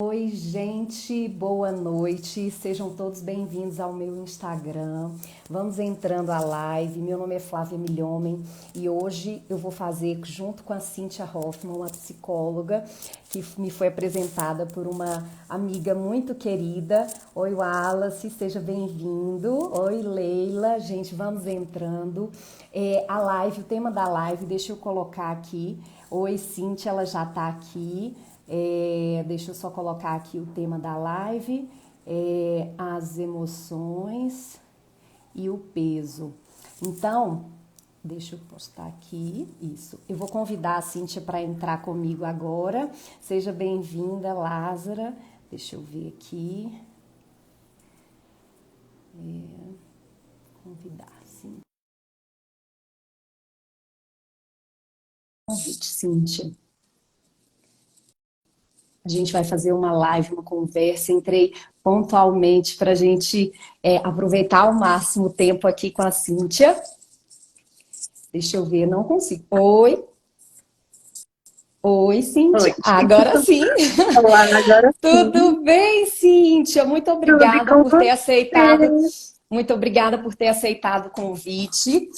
Oi, gente, boa noite. Sejam todos bem-vindos ao meu Instagram. Vamos entrando à live. Meu nome é Flávia Milhomem e hoje eu vou fazer junto com a Cíntia Hoffman, uma psicóloga que me foi apresentada por uma amiga muito querida. Oi, Wallace, seja bem-vindo. Oi, Leila. Gente, vamos entrando. A live, o tema da live, deixa eu colocar aqui. Oi, Cíntia, ela já está aqui. Deixa eu só colocar aqui o tema da live, as emoções e o peso. Então, deixa eu postar aqui, isso. Eu vou convidar a Cíntia para entrar comigo agora. Seja bem-vinda, Lázara. Deixa eu ver aqui. Convidar, sim. Convite, Cíntia. A gente vai fazer uma live, uma conversa. Entrei pontualmente para a gente aproveitar ao máximo o tempo aqui com a Cíntia. Deixa eu ver, não consigo. Oi, oi, Cíntia. Noite. Agora sim. Olá, agora sim. Tudo bem, Cíntia? Muito Tudo e obrigada com por ter você? aceitado. Muito obrigada por ter aceitado o convite.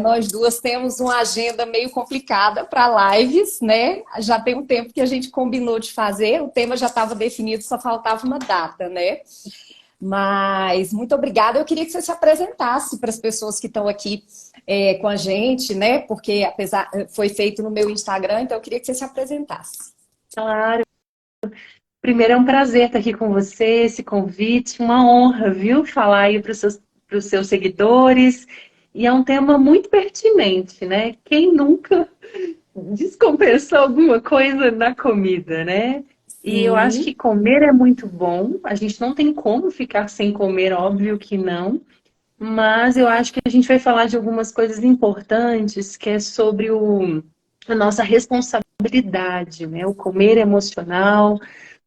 Nós duas temos uma agenda meio complicada para lives, né? Já tem um tempo que a gente combinou de fazer, o tema já estava definido, só faltava uma data, né? Mas muito obrigada. Eu queria que você se apresentasse para as pessoas que estão aqui com a gente, né? Porque apesar foi feito no meu Instagram, então eu queria que você se apresentasse. Claro. Primeiro é um prazer estar aqui com você, esse convite, uma honra, viu? Falar aí para os seus seguidores. E é um tema muito pertinente, né? Quem nunca descompensou alguma coisa na comida, né? E eu acho que Sim, comer é muito bom. A gente não tem como ficar sem comer, óbvio que não. Mas eu acho que a gente vai falar de algumas coisas importantes, que é sobre a nossa responsabilidade, né? O comer emocional,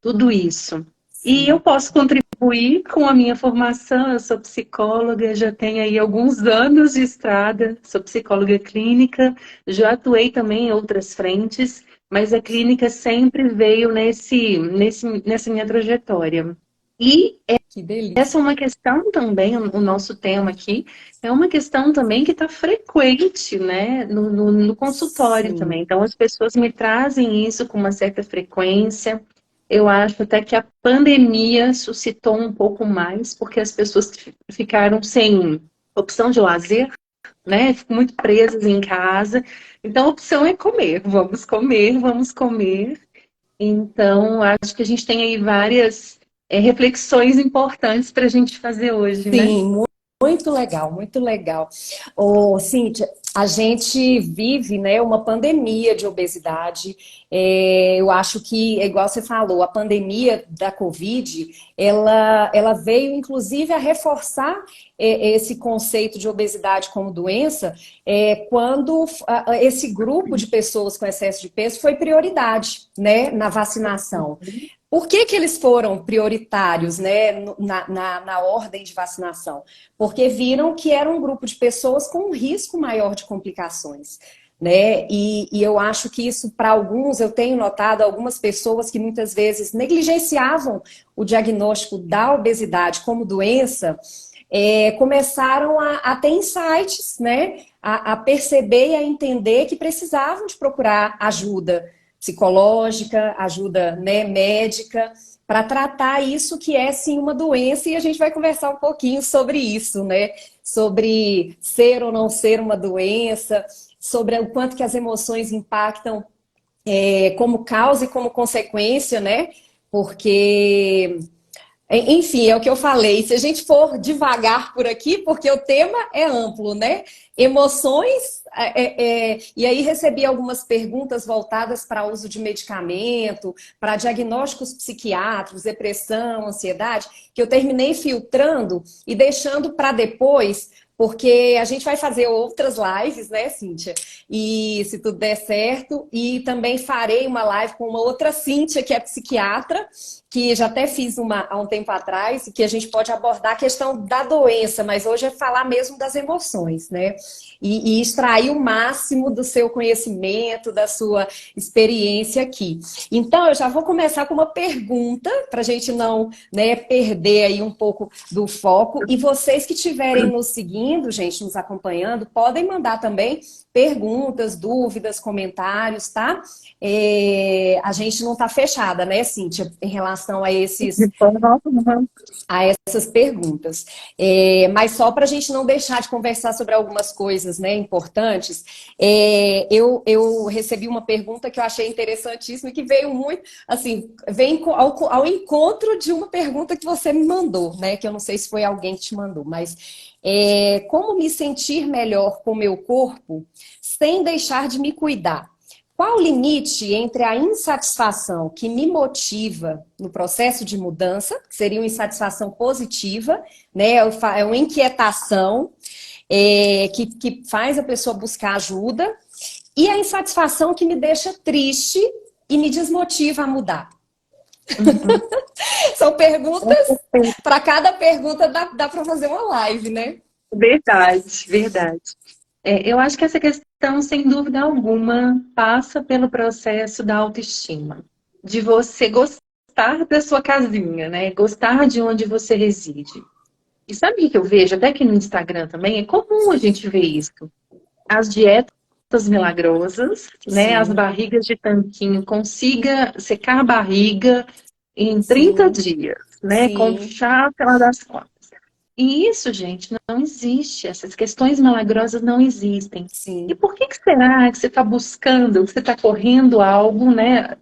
tudo isso. E eu sim. posso contribuir com a minha formação, eu sou psicóloga, já tenho aí alguns anos de estrada, sou psicóloga clínica, já atuei também em outras frentes, mas a clínica sempre veio nessa minha trajetória. E Que essa é delícia. uma questão também, o nosso tema aqui, é uma questão também que está frequente, né, no consultório também. Sim. Então, as pessoas me trazem isso com uma certa frequência. Eu acho até que a pandemia suscitou um pouco mais, porque as pessoas ficaram sem opção de lazer, né, ficam muito presas em casa. Então, a opção é comer, vamos comer, vamos comer. Então, acho que a gente tem aí várias reflexões importantes para a gente fazer hoje, né? Sim, muito legal, muito legal. Ô, Cíntia, a gente vive, né, uma pandemia de obesidade. Eu acho que, é igual você falou, a pandemia da Covid, ela veio, inclusive, a reforçar esse conceito de obesidade como doença, quando esse grupo de pessoas com excesso de peso foi prioridade, né, na vacinação. Por que que eles foram prioritários, né, na ordem de vacinação? Porque viram que era um grupo de pessoas com um risco maior de complicações. Né? E eu acho que isso, para alguns, eu tenho notado algumas pessoas que muitas vezes negligenciavam o diagnóstico da obesidade como doença, começaram a ter insights, né? A perceber e a entender que precisavam de procurar ajuda psicológica, ajuda, né, médica, para tratar isso que é sim uma doença, e a gente vai conversar um pouquinho sobre isso, né? Sobre ser ou não ser uma doença, sobre o quanto que as emoções impactam como causa e como consequência, né? Porque enfim, é o que eu falei. Se a gente for devagar por aqui, porque o tema é amplo, né? Emoções, e aí recebi algumas perguntas voltadas para uso de medicamento, para diagnósticos psiquiátricos, depressão, ansiedade, que eu terminei filtrando e deixando para depois, porque a gente vai fazer outras lives, né, Cíntia? E se tudo der certo, e também farei uma live com uma outra Cíntia, que é psiquiatra, que já até fiz há um tempo atrás, que a gente pode abordar a questão da doença, mas hoje é falar mesmo das emoções, né? E extrair o máximo do seu conhecimento, da sua experiência aqui. Então, eu já vou começar com uma pergunta, para a gente não, né, perder aí um pouco do foco. E vocês que estiverem nos seguindo, gente, nos acompanhando, podem mandar também perguntas, dúvidas, comentários, tá? A gente não está fechada, né, Cíntia, em relação a essas perguntas. Mas só para a gente não deixar de conversar sobre algumas coisas, né, importantes, eu recebi uma pergunta que eu achei interessantíssima e que veio muito, assim, vem ao encontro de uma pergunta que você me mandou, né, que eu não sei se foi alguém que te mandou, mas como me sentir melhor com o meu corpo sem deixar de me cuidar? Qual o limite entre a insatisfação que me motiva no processo de mudança, que seria uma insatisfação positiva, né? É uma inquietação que faz a pessoa buscar ajuda, e a insatisfação que me deixa triste e me desmotiva a mudar? Uhum. São perguntas, para cada pergunta dá para fazer uma live, né? Verdade, verdade. Eu acho que essa questão, sem dúvida alguma, passa pelo processo da autoestima. De você gostar da sua casinha, né? Gostar de onde você reside. E sabe o que eu vejo? Até aqui no Instagram também, é comum a gente ver isso. As dietas milagrosas, né? As Sim, barrigas de tanquinho, consiga secar a barriga em 30 sim, dias, né? Com sim, chá pela das contas. E isso, gente, não existe. Essas questões milagrosas não existem. E sim. por que será que você está buscando, que você está correndo algo, né?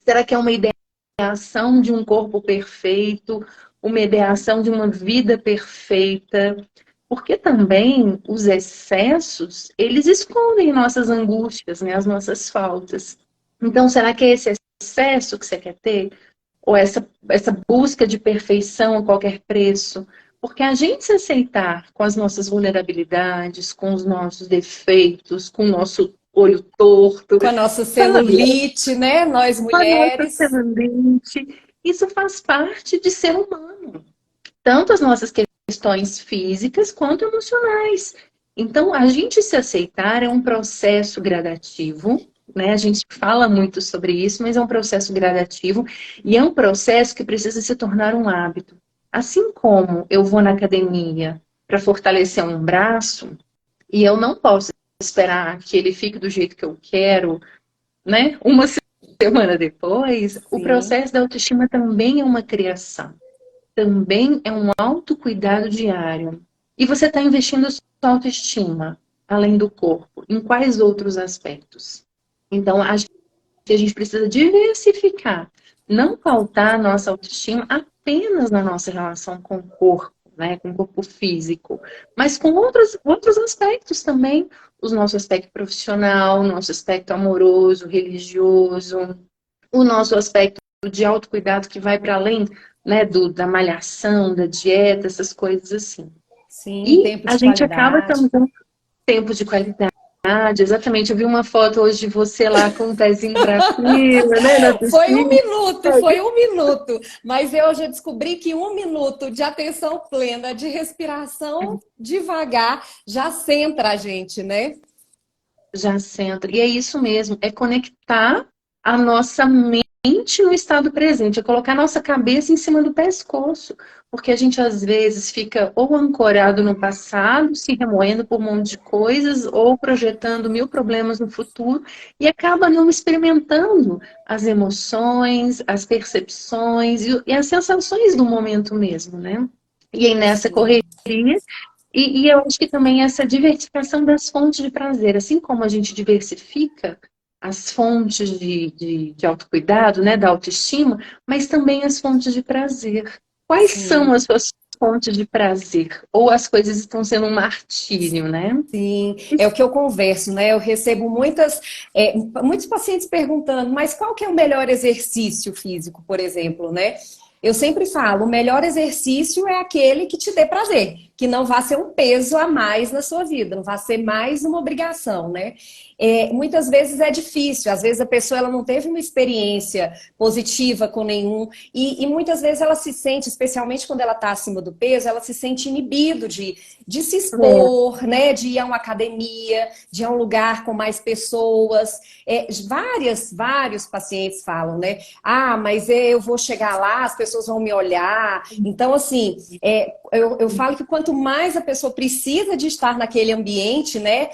Será que é uma ideação de um corpo perfeito, uma ideação de uma vida perfeita? Porque também os excessos, eles escondem nossas angústias, né? As nossas faltas. Então, será que é esse excesso que você quer ter? Ou essa busca de perfeição a qualquer preço? Porque a gente se aceitar com as nossas vulnerabilidades, com os nossos defeitos, com o nosso olho torto, Com a nossa sabe? celulite, né? Nós Com a nossa mulheres. semelhante, isso faz parte de ser humano. Tanto as nossas questões físicas quanto emocionais. Então, a gente se aceitar é um processo gradativo, né? A gente fala muito sobre isso, mas é um processo gradativo e é um processo que precisa se tornar um hábito. Assim como eu vou na academia para fortalecer um braço e eu não posso esperar que ele fique do jeito que eu quero, né? Uma semana depois, o Sim, processo da autoestima também é uma criação, também é um autocuidado diário. E você está investindo a sua autoestima, além do corpo, em quais outros aspectos? Então, acho que a gente precisa diversificar, não pautar a nossa autoestima apenas na nossa relação com o corpo, né, com o corpo físico, mas com outros aspectos também, o nosso aspecto profissional, o nosso aspecto amoroso, religioso, o nosso aspecto de autocuidado que vai para além, né, da malhação, da dieta, essas coisas assim. sim, E tempo a de gente acaba qualidade. também tempo de qualidade, exatamente. Eu vi uma foto hoje de você lá com o pezinho para cima, né, na piscina. Foi um minuto, mas eu já descobri que um minuto de atenção plena, de respiração devagar, já centra a gente, né? Já centra. E é isso mesmo, é conectar a nossa mente no estado presente, é colocar a nossa cabeça em cima do pescoço. Porque a gente às vezes fica ou ancorado no passado, se remoendo por um monte de coisas, ou projetando mil problemas no futuro, e acaba não experimentando as emoções, as percepções e as sensações do momento mesmo, né? E aí nessa Sim, correria e eu acho que também essa diversificação das fontes de prazer, assim como a gente diversifica as fontes de autocuidado, né, da autoestima, mas também as fontes de prazer. Quais são sim. as suas fontes de prazer? Ou as coisas estão sendo um martírio, né? Sim, é o que eu converso, né? Eu recebo muitos pacientes perguntando, mas qual que é o melhor exercício físico, por exemplo, né? Eu sempre falo, o melhor exercício é aquele que te dê prazer, que não vai ser um peso a mais na sua vida, não vai ser mais uma obrigação, né? Muitas vezes é difícil, às vezes a pessoa ela não teve uma experiência positiva com nenhum, e muitas vezes ela se sente, especialmente quando ela está acima do peso, ela se sente inibido de se expor, né? De ir a uma academia, de ir a um lugar com mais pessoas. Vários pacientes falam, né? Ah, mas eu vou chegar lá, as pessoas vão me olhar. Então, assim, eu falo que quanto mais a pessoa precisa de estar naquele ambiente, né?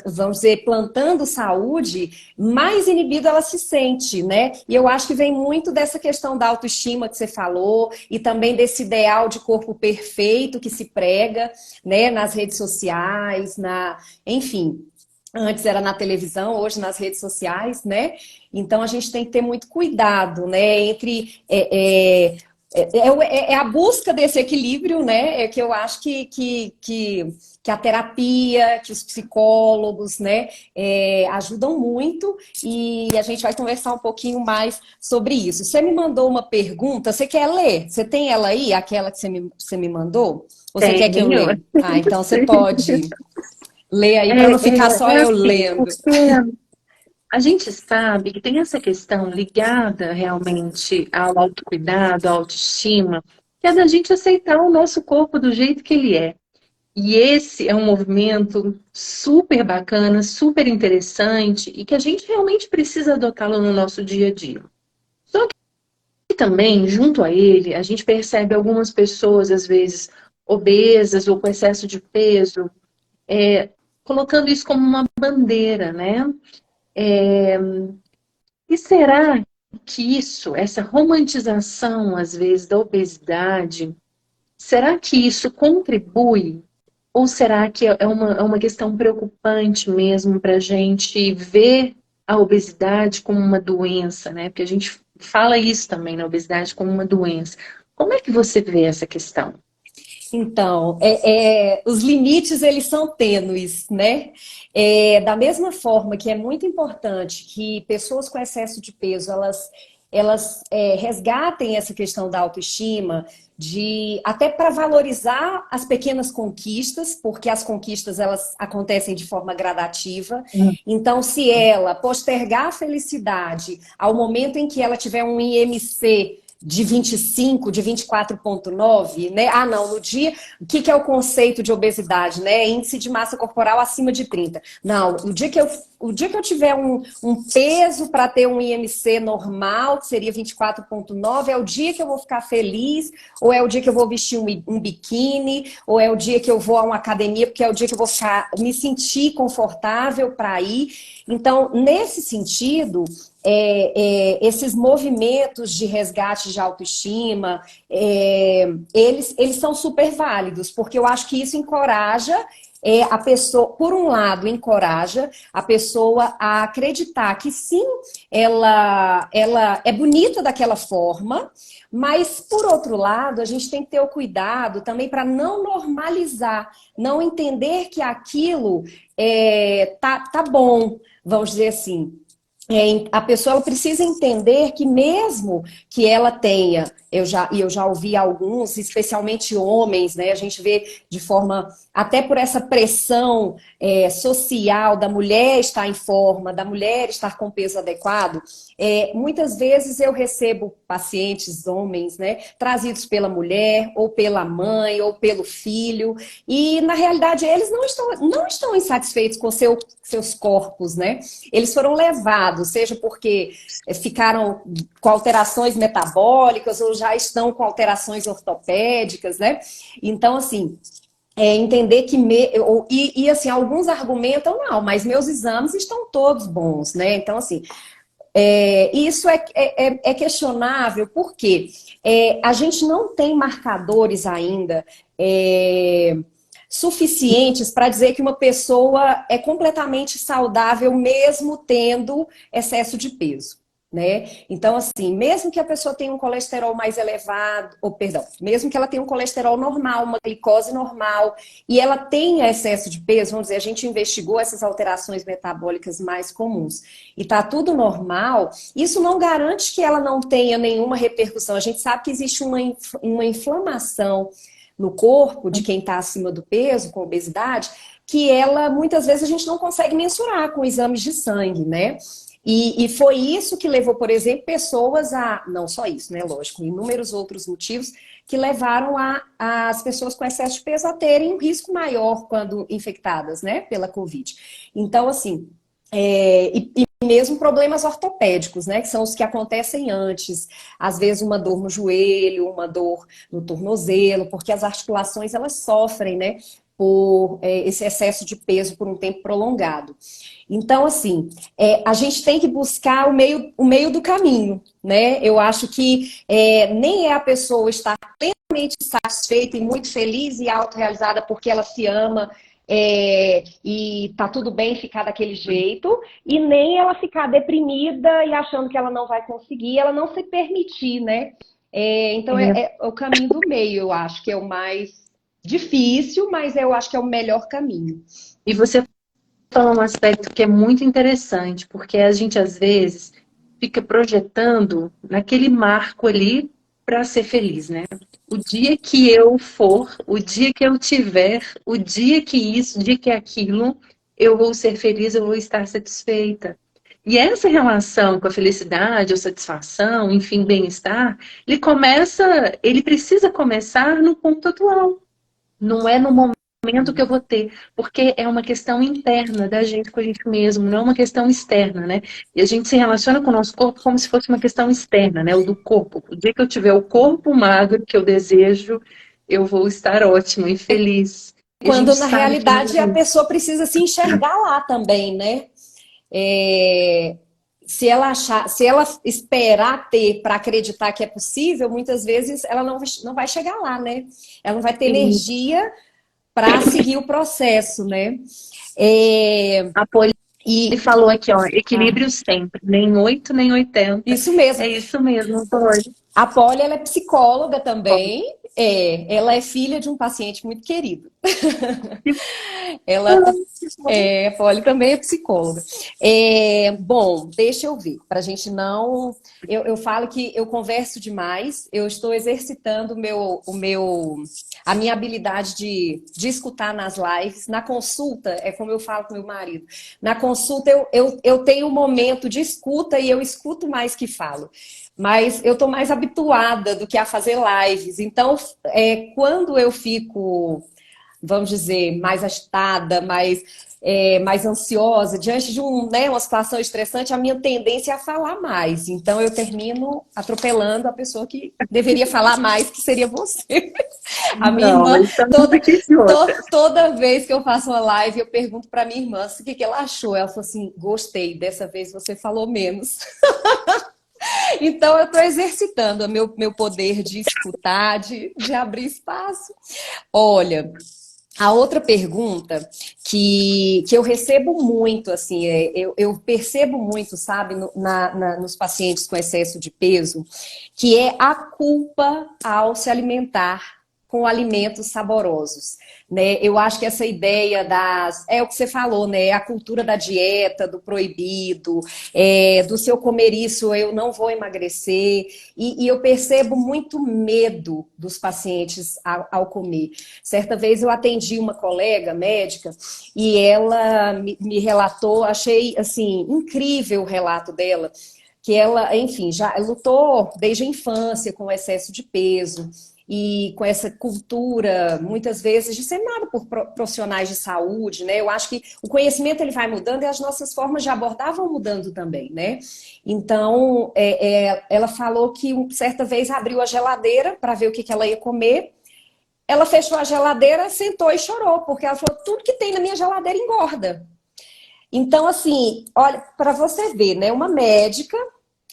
Vamos dizer, plantando saúde, mais inibida ela se sente, né? E eu acho que vem muito dessa questão da autoestima que você falou e também desse ideal de corpo perfeito que se prega, né? Nas redes sociais, enfim. Antes era na televisão, hoje nas redes sociais, né? Então a gente tem que ter muito cuidado, né? Entre a busca desse equilíbrio, né? É que eu acho que a terapia, que os psicólogos, né, ajudam muito, e a gente vai conversar um pouquinho mais sobre isso. Você me mandou uma pergunta, você quer ler? Você tem ela aí, aquela que você me mandou? Ou você quer que eu Tenho. leia? Ah, então você pode ler aí, para não ficar só eu Assim, lendo. porque a gente sabe que tem essa questão ligada realmente ao autocuidado, à autoestima, que é da gente aceitar o nosso corpo do jeito que ele é. E esse é um movimento super bacana, super interessante e que a gente realmente precisa adotá-lo no nosso dia a dia. Só que também, junto a ele, a gente percebe algumas pessoas, às vezes, obesas ou com excesso de peso, colocando isso como uma bandeira, né? E será que isso, essa romantização, às vezes, da obesidade, será que isso contribui? Ou será que é uma questão preocupante mesmo para a gente ver a obesidade como uma doença, né? Porque a gente fala isso também, na obesidade como uma doença. Como é que você vê essa questão? Então, os limites, eles são tênues, né? Da mesma forma que é muito importante que pessoas com excesso de peso, elas resgatem essa questão da autoestima, até para valorizar as pequenas conquistas, porque as conquistas, elas acontecem de forma gradativa. Então, se ela postergar a felicidade ao momento em que ela tiver um IMC de 25, de 24,9, né? Ah, não, no dia... O que é o conceito de obesidade, né? Índice de massa corporal acima de 30. Não, o dia que eu tiver um peso para ter um IMC normal, que seria 24,9, é o dia que eu vou ficar feliz, ou é o dia que eu vou vestir um biquíni, ou é o dia que eu vou a uma academia, porque é o dia que eu vou me sentir confortável para ir. Então, nesse sentido, esses movimentos de resgate de autoestima, eles são super válidos, porque eu acho que isso encoraja a pessoa, por um lado, encoraja a pessoa a acreditar que sim, ela é bonita daquela forma, mas, por outro lado, a gente tem que ter o cuidado também para não normalizar, não entender que aquilo tá bom, vamos dizer assim. A pessoa ela precisa entender que mesmo que ela tenha, eu já ouvi alguns, especialmente homens, né? A gente vê de forma, até por essa pressão social da mulher estar em forma, da mulher estar com peso adequado, muitas vezes eu recebo pacientes, homens, né? Trazidos pela mulher, ou pela mãe, ou pelo filho, e na realidade eles não estão insatisfeitos com seus corpos, né? Eles foram levados, seja porque ficaram com alterações metabólicas ou já estão com alterações ortopédicas, né? Então, assim, entender que... assim, alguns argumentam, não, mas meus exames estão todos bons, né? Então, assim, isso é questionável porque a gente não tem marcadores ainda suficientes para dizer que uma pessoa é completamente saudável mesmo tendo excesso de peso, né? Então, assim, mesmo que a pessoa tenha um colesterol mais elevado, ou perdão, mesmo que ela tenha um colesterol normal, uma glicose normal, e ela tenha excesso de peso, vamos dizer, a gente investigou essas alterações metabólicas mais comuns, e está tudo normal, isso não garante que ela não tenha nenhuma repercussão. A gente sabe que existe uma inflamação no corpo de quem está acima do peso, com obesidade, que ela, muitas vezes, a gente não consegue mensurar com exames de sangue, né? E foi isso que levou, por exemplo, pessoas a... Não só isso, né? Lógico, inúmeros outros motivos que levaram as pessoas com excesso de peso a terem um risco maior quando infectadas, né? Pela Covid. Então, assim... e mesmo problemas ortopédicos, né? Que são os que acontecem antes. Às vezes uma dor no joelho, uma dor no tornozelo, porque as articulações, elas sofrem, né? Por esse excesso de peso por um tempo prolongado. Então, assim, a gente tem que buscar o meio do caminho, né? Eu acho que nem é a pessoa estar plenamente satisfeita e muito feliz e autorrealizada porque ela se ama e tá tudo bem ficar daquele jeito, e nem ela ficar deprimida e achando que ela não vai conseguir, ela não se permitir, né? Então, é o caminho do meio, eu acho que é o mais difícil, mas eu acho que é o melhor caminho. E você falou um aspecto que é muito interessante, porque a gente às vezes fica projetando naquele marco ali para ser feliz, né? O dia que eu for, o dia que eu tiver, o dia que isso, o dia que aquilo, eu vou ser feliz, eu vou estar satisfeita. E essa relação com a felicidade, ou satisfação, enfim, bem-estar, ele precisa começar no ponto atual. Não é no momento que eu vou ter, porque é uma questão interna da gente com a gente mesmo, não é uma questão externa, né? E a gente se relaciona com o nosso corpo como se fosse uma questão externa, né? O do corpo. O dia que eu tiver o corpo magro que eu desejo, eu vou estar ótima e feliz. E a gente Quando na sabe que não realidade é a isso. pessoa precisa se enxergar lá também, né? É, se ela esperar ter para acreditar que é possível, muitas vezes ela não vai chegar lá, né? Ela não vai ter E energia para seguir o processo, né? É, a Poli e falou aqui, ó, ah, equilíbrio sempre, nem 8 nem 80. isso mesmo. É isso mesmo, Poli. A Polly, ela é psicóloga também. Ela é filha de um paciente muito querido. Ela a Polly também é psicóloga. Bom, deixa eu ver, para a gente não. Eu falo que eu converso demais, eu estou exercitando a minha habilidade de escutar nas lives. Na consulta, é como eu falo com meu marido. Na consulta, eu tenho um momento de escuta e eu escuto mais que falo. Mas eu estou mais habituada do que a fazer lives. Então, quando eu fico, vamos dizer, mais agitada, mais ansiosa, diante de uma situação estressante, a minha tendência é a falar mais. Então, eu termino atropelando a pessoa que deveria falar mais, que seria você. A minha Não, irmã, estamos aqui juntas. toda vez que eu faço uma live, eu pergunto para minha irmã o que ela achou. Ela falou assim: gostei, dessa vez você falou menos. Então, eu estou exercitando o meu poder de escutar, de abrir espaço. Olha, a outra pergunta que eu recebo muito, assim, eu percebo muito, sabe, nos pacientes com excesso de peso, que é a culpa ao se alimentar com alimentos saborosos, né? Eu acho que essa ideia é o que você falou, né? A cultura da dieta, do proibido, do se eu comer isso eu não vou emagrecer, e eu percebo muito medo dos pacientes ao comer. Certa vez eu atendi uma colega médica e ela me relatou, achei assim incrível o relato dela, que ela, enfim, já lutou desde a infância com excesso de peso e com essa cultura, muitas vezes, disseminada por profissionais de saúde, né? Eu acho que o conhecimento ele vai mudando e as nossas formas de abordar vão mudando também, né? Então, ela falou que certa vez abriu a geladeira para ver o que ela ia comer. Ela fechou a geladeira, sentou e chorou, porque ela falou: tudo que tem na minha geladeira engorda. Então, assim, olha, para você ver, né? Uma médica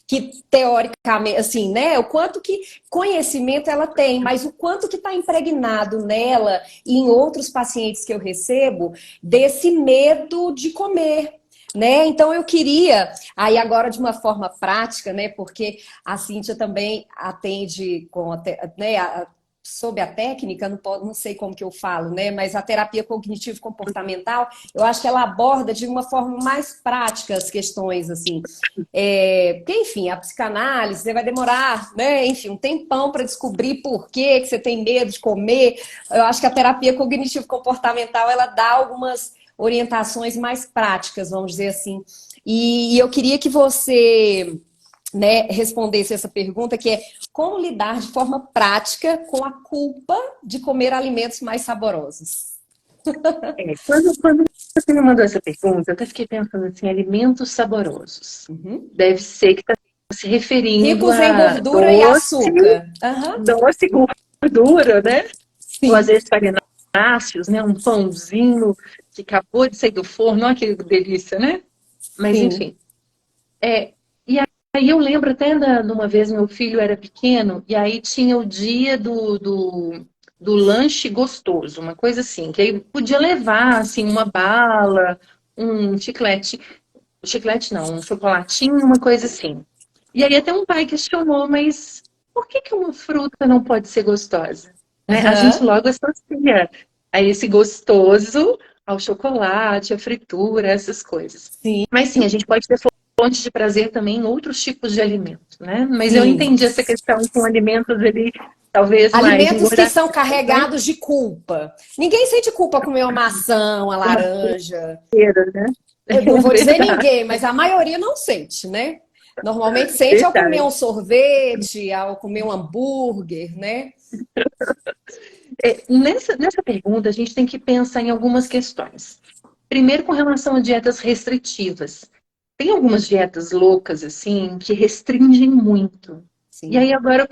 que teoricamente, assim, né, o quanto que conhecimento ela tem, mas o quanto que está impregnado nela e em outros pacientes que eu recebo desse medo de comer. Né? Então eu queria, aí agora de uma forma prática, né? Porque a Cíntia também atende com, né, sob a técnica, não sei como que eu falo, né? Mas a terapia cognitivo-comportamental, eu acho que ela aborda de uma forma mais prática as questões, assim. Porque, enfim, a psicanálise, você vai demorar, né? Enfim, um tempão para descobrir por que você tem medo de comer. Eu acho que a terapia cognitivo-comportamental, ela dá algumas orientações mais práticas, vamos dizer assim. E eu queria que você, né, respondesse essa pergunta, que é como lidar de forma prática com a culpa de comer alimentos mais saborosos? Quando você me mandou essa pergunta, eu até fiquei pensando assim, alimentos saborosos. Uhum. Deve ser que está se referindo Ricos em a gordura e doce, açúcar. Uhum. doce com gordura, né? Ou às Sim, vezes farináceos, né? Um pãozinho que acabou de sair do forno, olha que delícia, né? Mas sim. enfim. É, e aí eu lembro até de uma vez meu filho era pequeno, e aí tinha o dia do lanche gostoso, uma coisa assim, que aí podia levar assim, uma bala, um chiclete não, um chocolatinho, uma coisa assim. E aí até um pai questionou, mas por que que uma fruta não pode ser gostosa? Né? A gente Uhum. logo associa a esse gostoso ao chocolate, à fritura, essas coisas. Sim, Mas sim, a gente pode ter fontes de prazer também em outros tipos de alimentos, né? Mas eu sim. entendi essa questão com alimentos ali, talvez mais Alimentos que engordados, são né? carregados de culpa. Ninguém sente culpa comer uma maçã, uma Uma laranja. feira, né? Eu não É vou dizer verdade, ninguém, mas a maioria não sente, né? Normalmente sente ao comer verdade. um sorvete, ao comer um hambúrguer, né? Nessa pergunta, a gente tem que pensar em algumas questões. Primeiro, com relação a dietas restritivas. Tem algumas dietas loucas, assim, que restringem muito. E Sim. aí, agora eu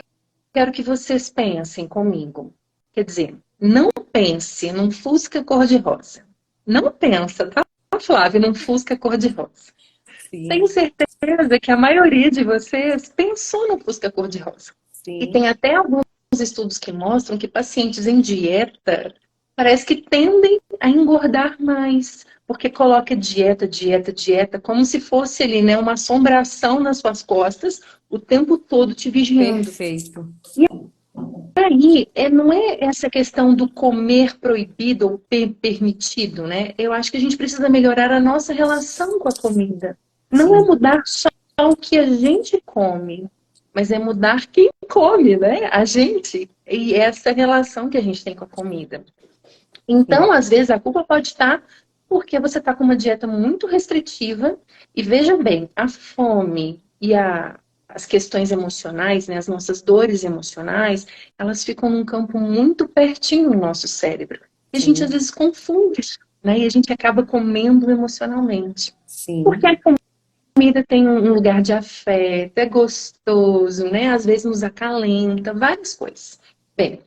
quero que vocês pensem comigo. Quer dizer, não pense num Fusca cor-de-rosa. Não pensa, tá, Flávia, num Fusca cor-de-rosa. Tenho Sim, certeza que a maioria de vocês pensou no Fusca cor-de-rosa. E sim, tem até alguns estudos que mostram que pacientes em dieta parece que tendem a engordar mais, porque coloca dieta, dieta, dieta, como se fosse ali, né, uma assombração nas suas costas, o tempo todo te vigiando. perfeito. Aí, não é essa questão do comer proibido ou permitido, né? Eu acho que a gente precisa melhorar a nossa relação com a comida. Não é Sim, mudar só o que a gente come, mas é mudar quem come, né? A gente. E essa relação que a gente tem com a comida. sim. Então, às vezes, a culpa pode estar porque você está com uma dieta muito restritiva. E veja bem, a fome e as questões emocionais, né, as nossas dores emocionais, elas ficam num campo muito pertinho no nosso cérebro. E a gente às Sim, vezes confunde, né? E a gente acaba comendo emocionalmente. Porque sim, a comida tem um lugar de afeto, é gostoso, né? Às vezes nos acalenta, várias coisas. Bem,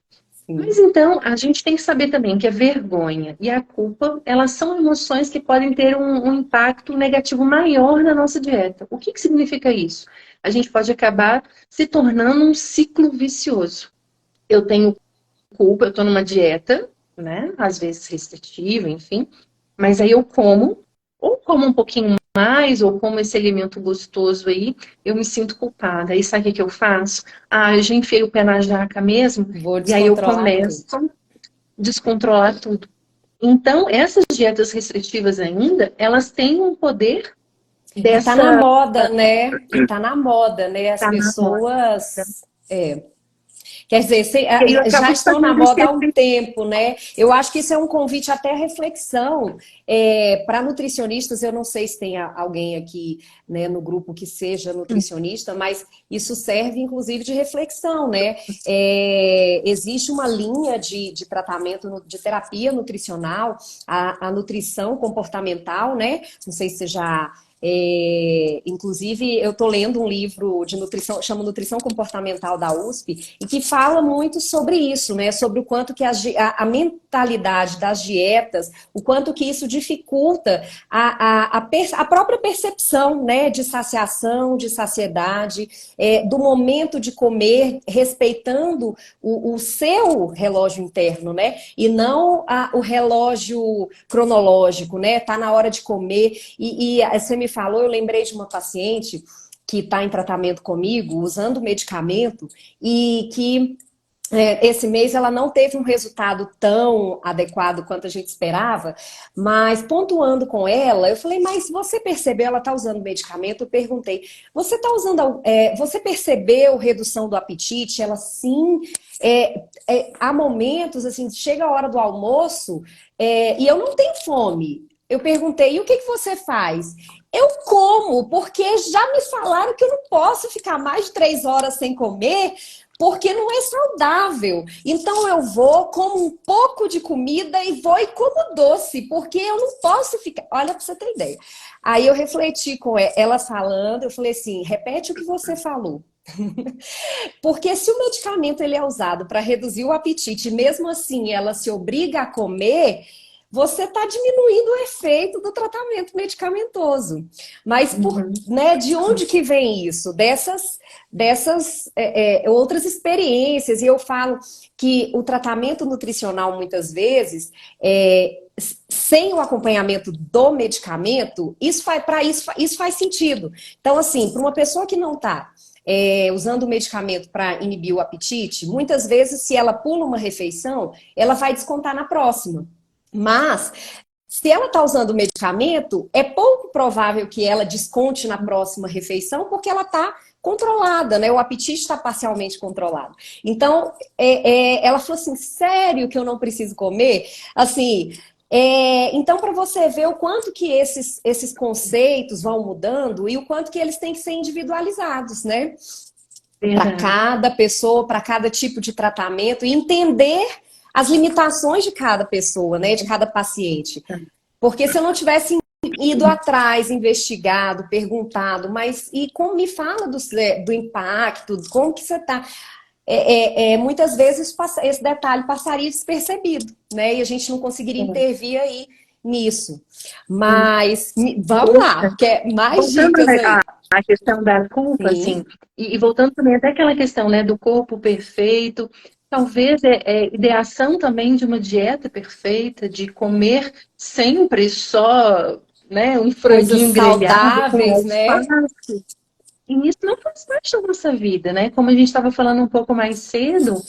mas sim. então, a gente tem que saber também que a vergonha e a culpa, elas são emoções que podem ter um impacto negativo maior na nossa dieta. O que que significa isso? A gente pode acabar se tornando um ciclo vicioso. Eu tenho culpa, eu estou numa dieta, né? Às vezes restritiva, enfim, mas aí eu como, ou como um pouquinho mais, ou como esse alimento gostoso aí, eu me sinto culpada. Aí sabe o que que eu faço? Ah, eu já enfiei o pé na jaca mesmo, Vou e aí eu descontrolar começo tudo. a descontrolar tudo. Então, essas dietas restritivas ainda, elas têm um poder E tá na dessa. moda, né? E tá na moda, né? As Tá na moda. pessoas. Quer dizer, E aí eu já acabo estão na fazendo moda há um esquecer. tempo, né? Eu acho que isso é um convite até à reflexão. Para nutricionistas, eu não sei se tem alguém aqui, né, no grupo que seja nutricionista, mas isso serve inclusive de reflexão, né? Existe uma linha de tratamento, de terapia nutricional, a nutrição comportamental, né? Não sei se você já inclusive, eu estou lendo um livro de nutrição, chama Nutrição Comportamental da USP, e que fala muito sobre isso, né? Sobre o quanto que a mentalidade das dietas, o quanto que isso dificulta a própria percepção, né? De saciação, de saciedade, do momento de comer, respeitando o seu relógio interno, né? E não o relógio cronológico, né? Tá na hora de comer. E você me falou, eu lembrei de uma paciente que está em tratamento comigo, usando medicamento, e que esse mês ela não teve um resultado tão adequado quanto a gente esperava, mas pontuando com ela, eu falei, mas você percebeu, ela está usando medicamento? Eu perguntei, você está usando, você percebeu redução do apetite? Ela sim, há momentos, assim, chega a hora do almoço, e eu não tenho fome. Eu perguntei, e o que que você faz? Eu como, porque já me falaram que eu não posso ficar mais de 3 horas sem comer, porque não é saudável. Então eu vou, como um pouco de comida e vou e como doce, porque eu não posso ficar. Olha, para você ter ideia. Aí eu refleti com ela falando, eu falei assim: repete o que você falou. Porque se o medicamento ele é usado para reduzir o apetite, e mesmo assim ela se obriga a comer, você está diminuindo o efeito do tratamento medicamentoso. Mas né, de onde que vem isso? Dessas outras experiências. E eu falo que o tratamento nutricional, muitas vezes, sem o acompanhamento do medicamento, isso faz sentido. Então, assim, para uma pessoa que não está usando o medicamento para inibir o apetite, muitas vezes, se ela pula uma refeição, ela vai descontar na próxima. Mas, se ela está usando o medicamento, é pouco provável que ela desconte na próxima refeição, porque ela está controlada, né? O apetite está parcialmente controlado. Então, ela falou assim, sério que eu não preciso comer? Assim, então, para você ver o quanto que esses conceitos vão mudando e o quanto que eles têm que ser individualizados, né? Para Verdade. cada pessoa, para cada tipo de tratamento, e entender as limitações de cada pessoa, né? De cada paciente. Porque se eu não tivesse ido atrás, investigado, perguntado, mas e como me fala do impacto, como que você está? Muitas vezes esse detalhe passaria despercebido, né? E a gente não conseguiria intervir aí nisso. Mas vamos lá, Poxa, quer mais voltando, dicas né, aí? à questão da culpa, Sim, assim, e voltando também até aquela questão, né, do corpo perfeito, talvez ideação também de uma dieta perfeita, de comer sempre só, né, um coisas franguinho grelhado com saudáveis, né? alface. E isso não faz parte da nossa vida, né? Como a gente estava falando um pouco mais cedo,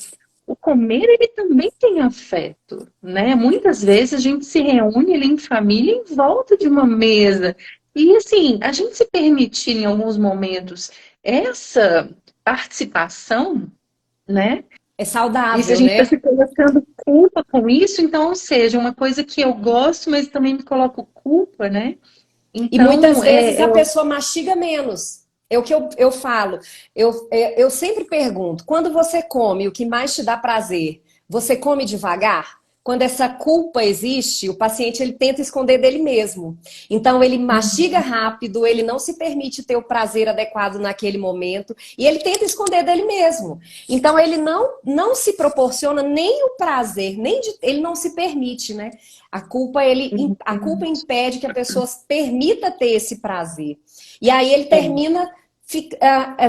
o comer ele também tem afeto, né? Muitas vezes a gente se reúne ali em família em volta de uma mesa. E assim, a gente se permitir em alguns momentos essa participação, né? É E se a saudável, gente está né? se colocando culpa com isso, então, ou seja, uma coisa que eu gosto, mas também me coloco culpa, né? E muitas Então, vezes a pessoa mastiga menos. É o que eu falo. Eu sempre pergunto: quando você come o que mais te dá prazer, você come devagar? Quando essa culpa existe, o paciente ele tenta esconder dele mesmo. Então ele mastiga rápido, ele não se permite ter o prazer adequado naquele momento e ele tenta esconder dele mesmo. Então ele não se proporciona nem o prazer, ele não se permite, né? A culpa impede que a pessoa permita ter esse prazer. E aí ele termina,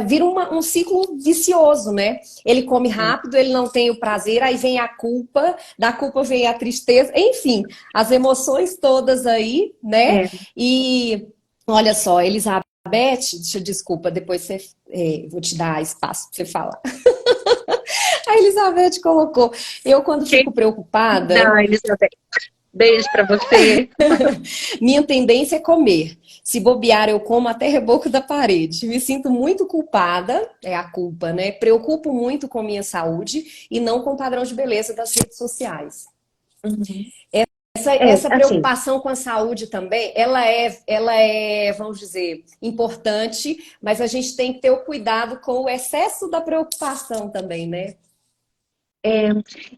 vira um ciclo vicioso, né? Ele come rápido, ele não tem o prazer, aí vem a culpa, da culpa vem a tristeza, enfim, as emoções todas aí, né? é, E olha só, Elizabeth, desculpa, depois vou te dar espaço para você falar. A Elizabeth colocou, eu quando fico preocupada, da Elizabeth. Beijo para você. minha tendência é comer. Se bobear, eu como até reboco da parede. Me sinto muito culpada, é a culpa, né? Preocupo muito com minha saúde e não com o padrão de beleza das redes sociais. Uhum. Essa Assim, preocupação com a saúde também, vamos dizer, importante, mas a gente tem que ter o cuidado com o excesso da preocupação também, né? é,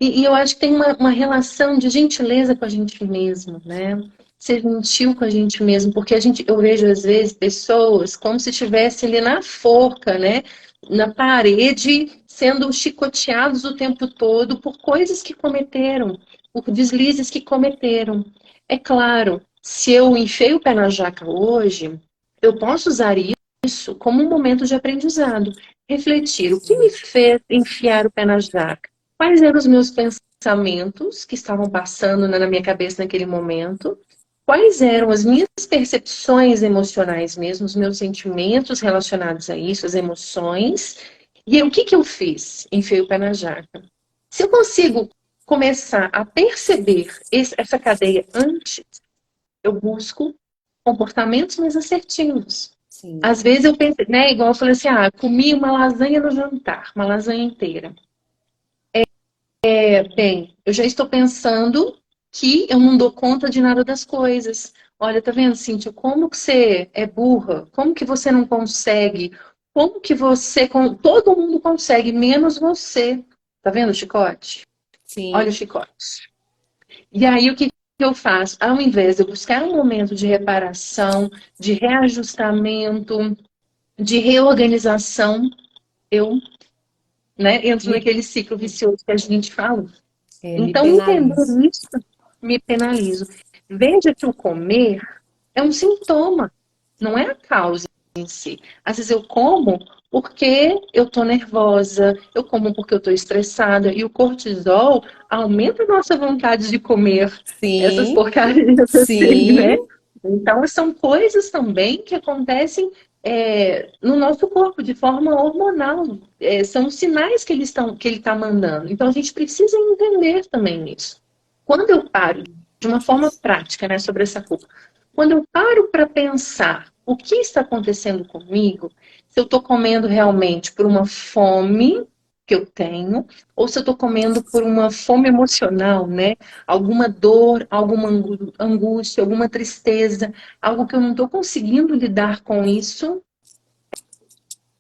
e eu acho que tem uma relação de gentileza com a gente mesmo, né? Ser gentil com a gente mesmo, porque eu vejo às vezes pessoas como se estivesse ali na forca, né? Na parede, sendo chicoteados o tempo todo por coisas que cometeram, por deslizes que cometeram. É claro, se eu enfiei o pé na jaca hoje, eu posso usar isso como um momento de aprendizado. Refletir, o que me fez enfiar o pé na jaca? Quais eram os meus pensamentos que estavam passando na minha cabeça naquele momento? Quais eram as minhas percepções emocionais mesmo, os meus sentimentos relacionados a isso, as emoções? E aí, o que que eu fiz? Enfiei o pé na jaca. Se eu consigo começar a perceber essa cadeia antes, eu busco comportamentos mais assertivos. Sim. Às vezes eu penso, né, igual eu falei assim, comi uma lasanha no jantar, uma lasanha inteira. Bem, eu já estou pensando que eu não dou conta de nada das coisas. Olha, tá vendo, Cíntia, como que você é burra? Como que você não consegue? Como que você... Todo mundo consegue, menos você. Tá vendo o chicote? Olha o Sim. chicote. E aí, o que eu faço? Ao invés de eu buscar um momento de reparação, de reajustamento, de reorganização, eu, né, entro naquele ciclo vicioso que a gente fala. Me Então, penalizo. entender isso, me penalizo. Veja que o comer é um sintoma, não é a causa em si. Às vezes eu como porque eu estou nervosa, eu como porque eu estou estressada, e o cortisol aumenta a nossa vontade de comer essas Sim, porcarias assim, né? sim, Então, são coisas também que acontecem no nosso corpo de forma hormonal. São sinais que ele está mandando. Então, a gente precisa entender também isso. Quando eu paro, de uma forma prática, né, sobre essa culpa, quando eu paro para pensar o que está acontecendo comigo, se eu estou comendo realmente por uma fome que eu tenho, ou se eu estou comendo por uma fome emocional, né? Alguma dor, alguma angústia, alguma tristeza, algo que eu não estou conseguindo lidar com isso.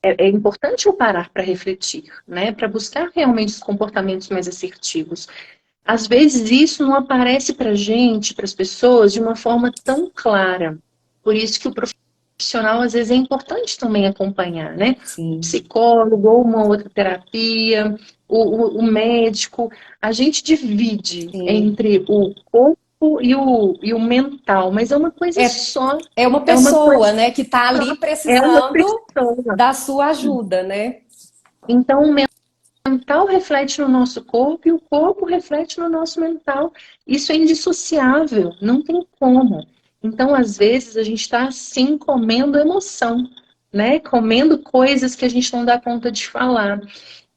É importante eu parar para refletir, né? Para buscar realmente os comportamentos mais assertivos. Às vezes isso não aparece para a gente, para as pessoas, de uma forma tão clara. Por isso que o profissional, às vezes, é importante também acompanhar, né? O sim. psicólogo ou uma outra terapia, o médico. A gente divide Sim. entre o corpo e o mental, mas é uma coisa É, só. é uma É uma coisa pessoa, né, que está só. ali É uma precisando pessoa. da sua ajuda, né? Então, o mental reflete no nosso corpo e o corpo reflete no nosso mental. Isso é indissociável, não tem como. Então, às vezes, a gente está assim comendo emoção, né? Comendo coisas que a gente não dá conta de falar.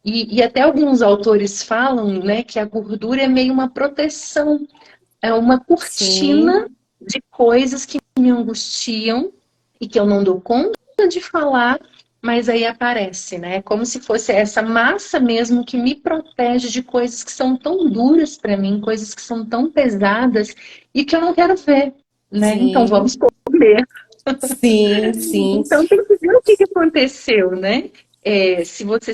E até alguns autores falam, né, que a gordura é meio uma proteção, é uma cortina Sim, de coisas que me angustiam e que eu não dou conta de falar, mas aí aparece, né? Como se fosse essa massa mesmo que me protege de coisas que são tão duras para mim, coisas que são tão pesadas e que eu não quero ver, né? Então vamos sim, comer. sim, sim. Então tem que ver o que aconteceu, né? Se você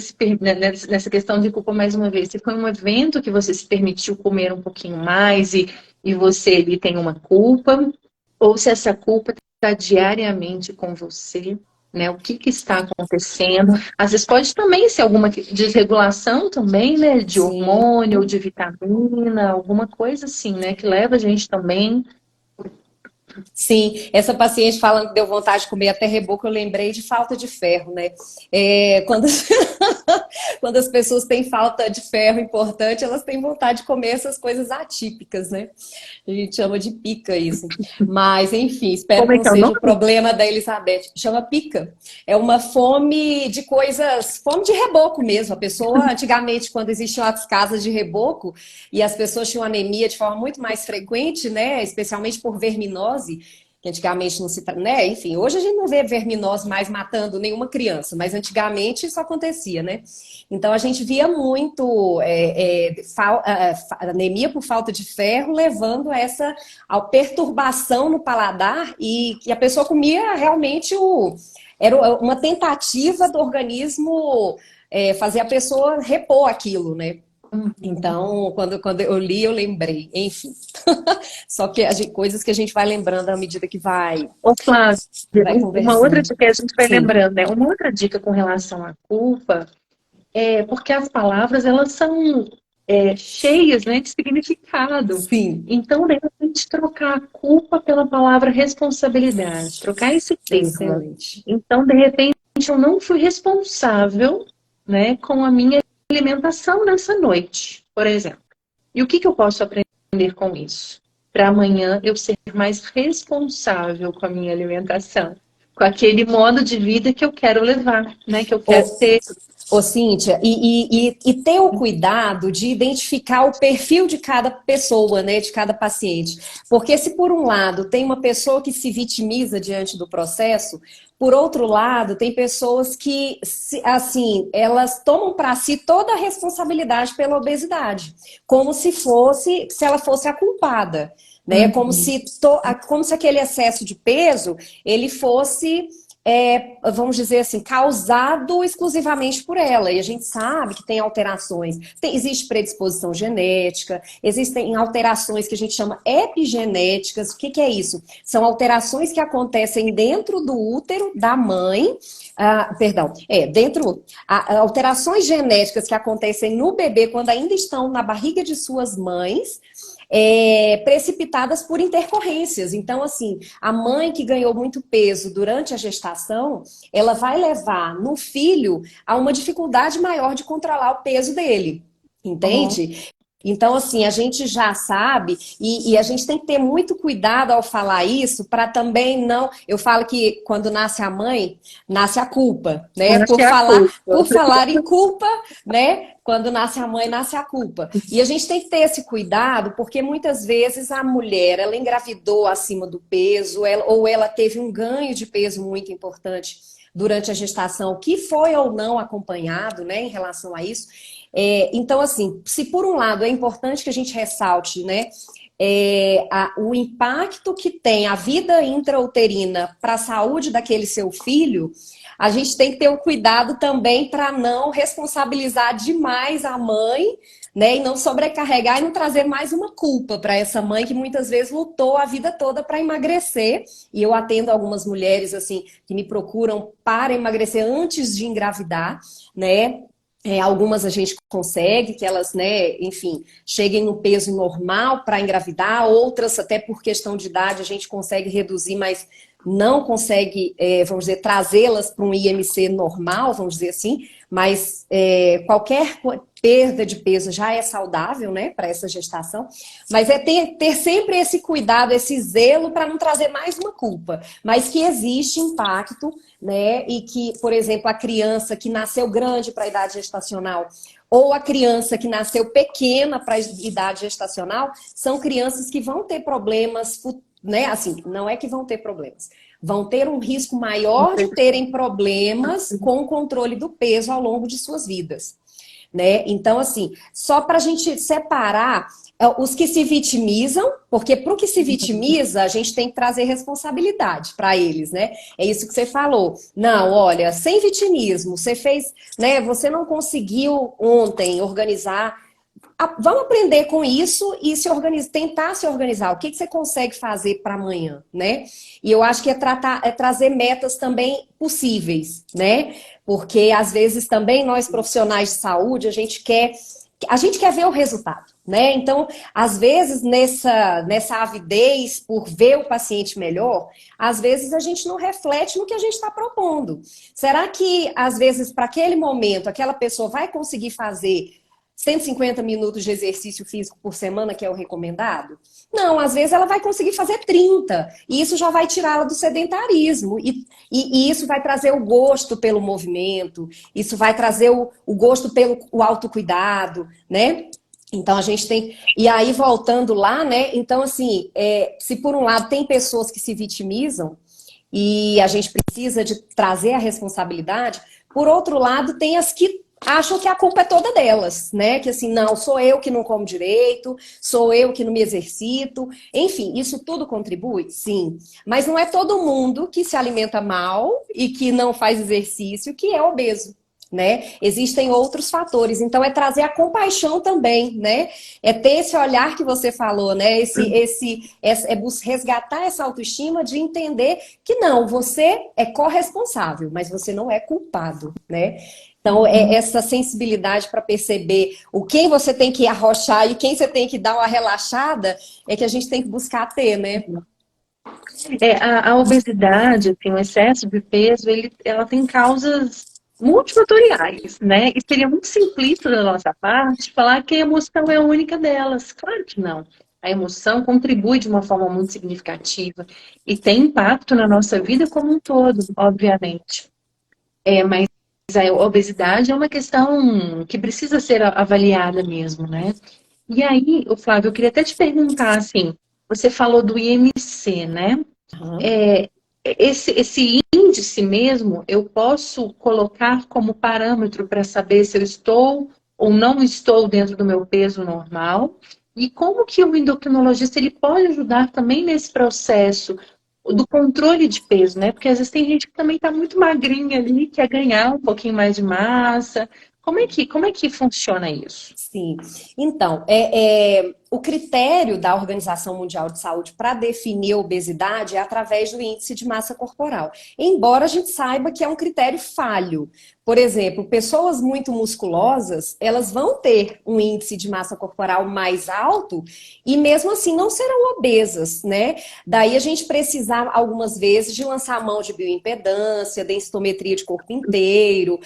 nessa questão de culpa mais uma vez, se foi um evento que você se permitiu comer um pouquinho mais e você ele tem uma culpa, ou se essa culpa está diariamente com você, né? O que está acontecendo? Às vezes pode também ser alguma desregulação também, né? De Sim. hormônio ou de vitamina, alguma coisa assim, né? Que leva a gente também. Sim, essa paciente falando que deu vontade de comer até reboco, eu lembrei de falta de ferro, né? Quando, quando as pessoas têm falta de ferro importante, elas têm vontade de comer essas coisas atípicas, né? A gente chama de pica isso. Mas, enfim, espero Como que é não que é o seja nome? o problema da Elizabeth. Chama pica. É uma fome de coisas, fome de reboco mesmo. A pessoa, antigamente, quando existiam as casas de reboco e as pessoas tinham anemia de forma muito mais frequente, né? Especialmente por verminose, que antigamente não se, né? Enfim, hoje a gente não vê verminose mais matando nenhuma criança, mas antigamente isso acontecia, né? Então a gente via muito anemia por falta de ferro, levando a essa perturbação no paladar e que a pessoa comia realmente era uma tentativa do organismo fazer a pessoa repor aquilo, né? Uhum. Então, quando eu li, eu lembrei. Enfim, só que coisas que a gente vai lembrando à medida que Ô, Flávia, vai uma outra conversando. dica que a gente vai Sim, lembrando, né? Uma outra dica com relação à culpa é porque as palavras, elas são cheias, né, de significado. sim, Então, de repente, trocar a culpa pela palavra responsabilidade, trocar esse termo. excelente. Então, de repente, eu não fui responsável, né, com a minha alimentação nessa noite, por exemplo. E o que eu posso aprender com isso? Para amanhã eu ser mais responsável com a minha alimentação, com aquele modo de vida que eu quero levar, né? Que eu quero Ô, ter. Ô, Cíntia, e ter o cuidado de identificar o perfil de cada pessoa, né, de cada paciente. Porque se por um lado tem uma pessoa que se vitimiza diante do processo, por outro lado, tem pessoas que, assim, elas tomam para si toda a responsabilidade pela obesidade, como se ela fosse a culpada, né? Uhum. Como se aquele excesso de peso, ele fosse vamos dizer assim, causado exclusivamente por ela. E a gente sabe que tem alterações. Existe predisposição genética, existem alterações que a gente chama epigenéticas. O que, que é isso? São alterações que acontecem dentro do útero da mãe. Perdão, alterações genéticas que acontecem no bebê quando ainda estão na barriga de suas mães, precipitadas por intercorrências. Então, assim, a mãe que ganhou muito peso durante a gestação, ela vai levar no filho a uma dificuldade maior de controlar o peso dele. Uhum. Entende? Então, assim, a gente já sabe, e a gente tem que ter muito cuidado ao falar isso, para também não. Eu falo que quando nasce a mãe, nasce a culpa, né? Essa é a culpa. Por falar em culpa, né? Quando nasce a mãe, nasce a culpa. E a gente tem que ter esse cuidado, porque muitas vezes a mulher, ela engravidou acima do peso, ou ela teve um ganho de peso muito importante durante a gestação, que foi ou não acompanhado, né, em relação a isso. Então, assim, se por um lado é importante que a gente ressalte, né, o impacto que tem a vida intrauterina para a saúde daquele seu filho, a gente tem que ter o cuidado também para não responsabilizar demais a mãe, né, e não sobrecarregar e não trazer mais uma culpa para essa mãe que muitas vezes lutou a vida toda para emagrecer. E eu atendo algumas mulheres assim que me procuram para emagrecer antes de engravidar, né? Algumas a gente consegue que elas, né, enfim, cheguem no peso normal para engravidar, outras até por questão de idade a gente consegue reduzir, mas não consegue, vamos dizer, trazê-las para um IMC normal, vamos dizer assim, mas qualquer perda de peso já é saudável, né, para essa gestação, mas ter sempre esse cuidado, esse zelo para não trazer mais uma culpa, mas que existe impacto, né, e que, por exemplo, a criança que nasceu grande para a idade gestacional ou a criança que nasceu pequena para a idade gestacional, são crianças que vão ter problemas, né? Assim, não é que vão ter problemas, vão ter um risco maior de terem problemas com o controle do peso ao longo de suas vidas, né? Então, assim, só para a gente separar os que se vitimizam, porque para o que se vitimiza, a gente tem que trazer responsabilidade para eles, né? É isso que você falou. Não, olha, sem vitimismo, você fez, né? Você não conseguiu ontem organizar. Vamos aprender com isso e tentar se organizar. O que você consegue fazer para amanhã, né? E eu acho que é trazer metas também possíveis, né? Porque às vezes também nós profissionais de saúde, a gente quer ver o resultado, né? Então, às vezes, nessa avidez por ver o paciente melhor, às vezes a gente não reflete no que a gente está propondo. Será que, às vezes, para aquele momento, aquela pessoa vai conseguir fazer 150 minutos de exercício físico por semana, que é o recomendado? Não, às vezes ela vai conseguir fazer 30, e isso já vai tirá-la do sedentarismo, e isso vai trazer o gosto pelo movimento, isso vai trazer o gosto pelo o autocuidado, né? Então a gente tem. E aí, voltando lá, né? Então, assim, se por um lado tem pessoas que se vitimizam, e a gente precisa de trazer a responsabilidade, por outro lado, tem as que acham que a culpa é toda delas, né? Que assim, não, sou eu que não como direito, sou eu que não me exercito. Enfim, isso tudo contribui? Sim. Mas não é todo mundo que se alimenta mal e que não faz exercício que é obeso, né? Existem outros fatores. Então, é trazer a compaixão também, né? É ter esse olhar que você falou, né? Resgatar essa autoestima de entender que não, você é corresponsável, mas você não é culpado, né? Então, essa sensibilidade para perceber o quem você tem que arrochar e quem você tem que dar uma relaxada é que a gente tem que buscar ter, né? A obesidade, assim, o excesso de peso, ela tem causas multifatoriais, né? E seria muito simplista da nossa parte falar que a emoção é a única delas. Claro que não. A emoção contribui de uma forma muito significativa e tem impacto na nossa vida como um todo, obviamente. Mas a obesidade é uma questão que precisa ser avaliada mesmo, né? E aí, Flávio, eu queria até te perguntar, assim, você falou do IMC, né? Aham. É, esse índice mesmo, eu posso colocar como parâmetro para saber se eu estou ou não estou dentro do meu peso normal? E como que o endocrinologista ele pode ajudar também nesse processo do controle de peso, né? Porque às vezes tem gente que também está muito magrinha ali, quer ganhar um pouquinho mais de massa. Como é que funciona isso? Sim. Então, o critério da Organização Mundial de Saúde para definir a obesidade é através do índice de massa corporal. Embora a gente saiba que é um critério falho. Por exemplo, pessoas muito musculosas, elas vão ter um índice de massa corporal mais alto e mesmo assim não serão obesas, né? Daí a gente precisar algumas vezes de lançar a mão de bioimpedância, densitometria de corpo inteiro,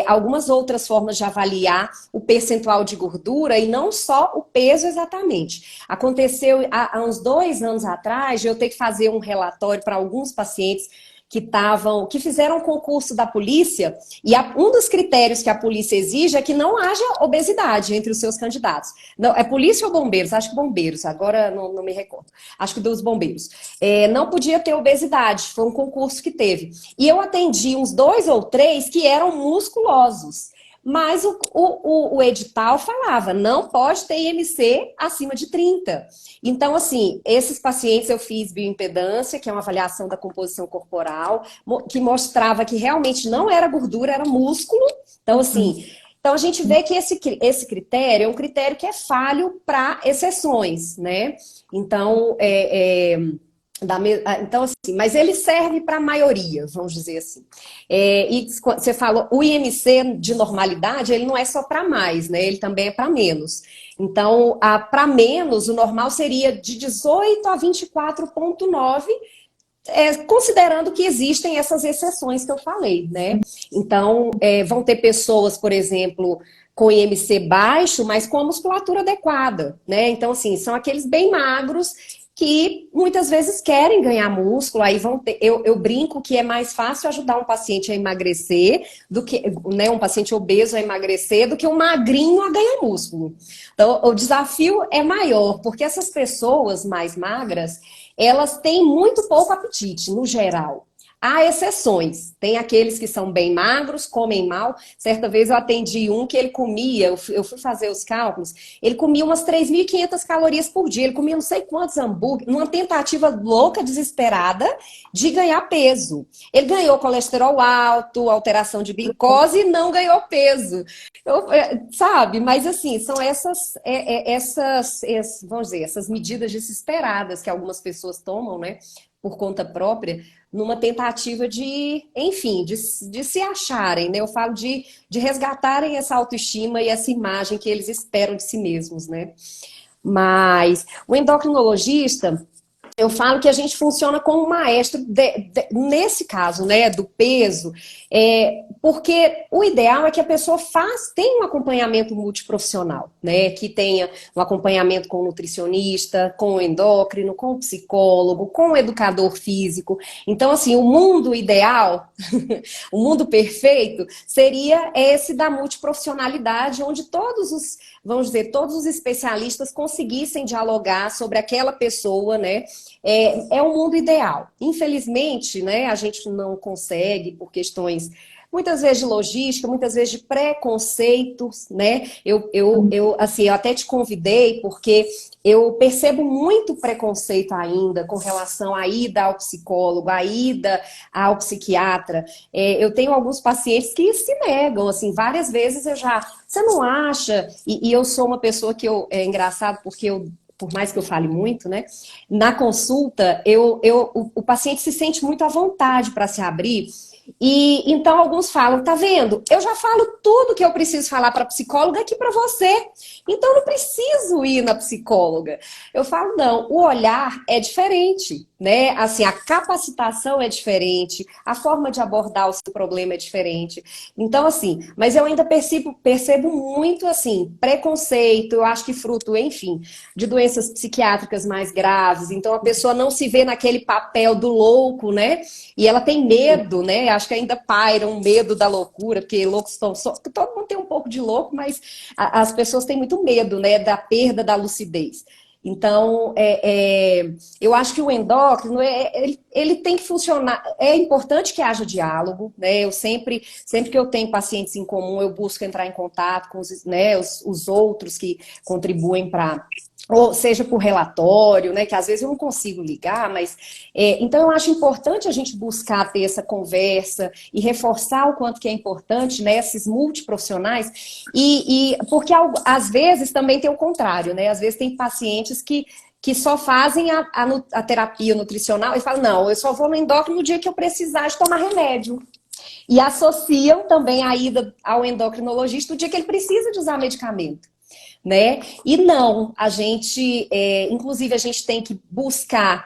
algumas outras formas de avaliar o percentual de gordura e não só o peso exatamente. Aconteceu há uns 2 anos atrás de eu ter que fazer um relatório para alguns pacientes que fizeram um concurso da polícia, e um dos critérios que a polícia exige é que não haja obesidade entre os seus candidatos. Não, é polícia ou bombeiros? Acho que bombeiros, agora não me recordo. Acho que dos bombeiros. Não podia ter obesidade, foi um concurso que teve. E eu atendi uns 2 ou 3 que eram musculosos. Mas o edital falava, não pode ter IMC acima de 30. Então, assim, esses pacientes eu fiz bioimpedância, que é uma avaliação da composição corporal, que mostrava que realmente não era gordura, era músculo. Então, assim, então a gente vê que esse critério é um critério que é falho para exceções, né? Então, então, assim, mas ele serve para a maioria, vamos dizer assim. E você falou, o IMC de normalidade, ele não é só para mais, né? Ele também é para menos. Então, para menos, o normal seria de 18 a 24,9, considerando que existem essas exceções que eu falei, né? Então, vão ter pessoas, por exemplo, com IMC baixo, mas com a musculatura adequada, né? Então, assim, são aqueles bem magros que muitas vezes querem ganhar músculo, aí vão ter, eu brinco que é mais fácil ajudar um paciente a emagrecer do que, né, um paciente obeso a emagrecer do que um magrinho a ganhar músculo. Então, o desafio é maior, porque essas pessoas mais magras, elas têm muito pouco apetite, no geral. Há exceções. Tem aqueles que são bem magros, comem mal. Certa vez eu atendi um que ele comia, eu fui fazer os cálculos, ele comia umas 3.500 calorias por dia. Ele comia não sei quantos hambúrgueres, numa tentativa louca, desesperada, de ganhar peso. Ele ganhou colesterol alto, alteração de glicose e não ganhou peso. Sabe? Mas assim, são vamos dizer, essas medidas desesperadas que algumas pessoas tomam, né? Por conta própria, numa tentativa de, enfim, de se acharem, né? Eu falo de resgatarem essa autoestima e essa imagem que eles esperam de si mesmos, né? Mas o endocrinologista, eu falo que a gente funciona como um maestro nesse caso, né, do peso, porque o ideal é que a pessoa tenha um acompanhamento multiprofissional, né, que tenha um acompanhamento com o nutricionista, com o endócrino, com o psicólogo, com o educador físico. Então, assim, o mundo ideal, o mundo perfeito, seria esse da multiprofissionalidade, onde vamos dizer, todos os especialistas conseguissem dialogar sobre aquela pessoa, né? É um mundo ideal. Infelizmente, né, a gente não consegue por questões, muitas vezes de logística, muitas vezes de preconceitos, né? Assim, eu até te convidei porque eu percebo muito preconceito ainda com relação à ida ao psicólogo, à ida ao psiquiatra. Eu tenho alguns pacientes que se negam, assim, várias vezes você não acha? E eu sou uma pessoa que é engraçado porque por mais que eu fale muito, né? Na consulta, o paciente se sente muito à vontade para se abrir. E então alguns falam, tá vendo? Eu já falo tudo que eu preciso falar para a psicóloga aqui para você. Então eu não preciso ir na psicóloga. Eu falo, não, o olhar é diferente, né? Assim, a capacitação é diferente, a forma de abordar o seu problema é diferente. Então, assim, mas eu ainda percebo muito, assim, preconceito, eu acho que fruto, enfim, de doenças psiquiátricas mais graves. Então a pessoa não se vê naquele papel do louco, né? E ela tem medo, né? Acho que ainda paira um medo da loucura, porque loucos estão... Todo mundo tem um pouco de louco, mas as pessoas têm muito medo, né, da perda da lucidez. Então, eu acho que o endócrino, ele tem que funcionar. É importante que haja diálogo, né? Eu sempre que eu tenho pacientes em comum, eu busco entrar em contato com né, os outros que contribuem para... Ou seja, por relatório, né? Que às vezes eu não consigo ligar, mas... então, eu acho importante a gente buscar ter essa conversa e reforçar o quanto que é importante, né? Esses multiprofissionais. Porque às vezes também tem o contrário, né? Às vezes tem pacientes que só fazem a terapia nutricional e falam, não, eu só vou no endócrino no dia que eu precisar de tomar remédio. E associam também a ida ao endocrinologista no dia que ele precisa de usar medicamento. Né? E não, inclusive a gente tem que buscar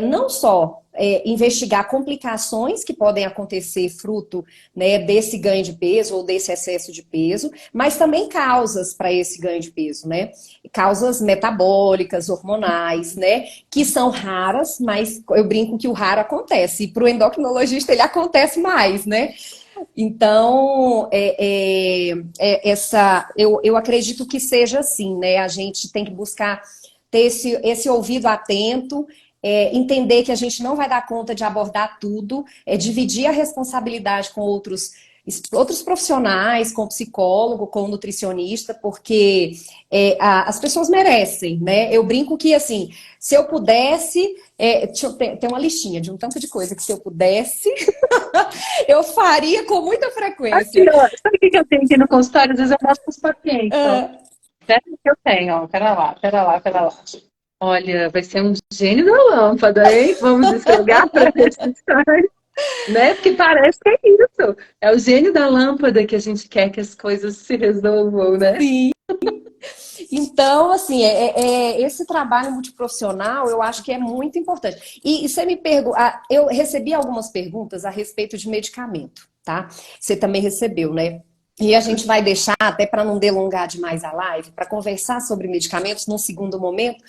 não só investigar complicações que podem acontecer fruto, né, desse ganho de peso ou desse excesso de peso, mas também causas para esse ganho de peso, né? Causas metabólicas, hormonais, né? Que são raras, mas eu brinco que o raro acontece. E para o endocrinologista ele acontece mais, né? Então, eu acredito que seja assim, né? A gente tem que buscar ter esse ouvido atento, entender que a gente não vai dar conta de abordar tudo, dividir a responsabilidade com outros profissionais, com o psicólogo, com o nutricionista, porque as pessoas merecem, né? Eu brinco que, assim, se eu pudesse, tem uma listinha de um tanto de coisa que se eu pudesse, eu faria com muita Aqui, frequência. ó, sabe o que eu tenho aqui no consultório? Às vezes eu mostro para os pacientes, ó. Ah, Pera que eu tenho, ó. Pera lá, pera lá, pera lá. Olha, vai ser um gênio da lâmpada, hein? Vamos descarregar para registrar, né? Porque parece que é isso. É o gênio da lâmpada que a gente quer que as coisas se resolvam, né? sim. Então, assim, esse trabalho multiprofissional eu acho que é muito importante. E você me pergunta, eu recebi algumas perguntas a respeito de medicamento, tá? Você também recebeu, né? E a gente vai deixar, até para não delongar demais a live, para conversar sobre medicamentos num segundo momento.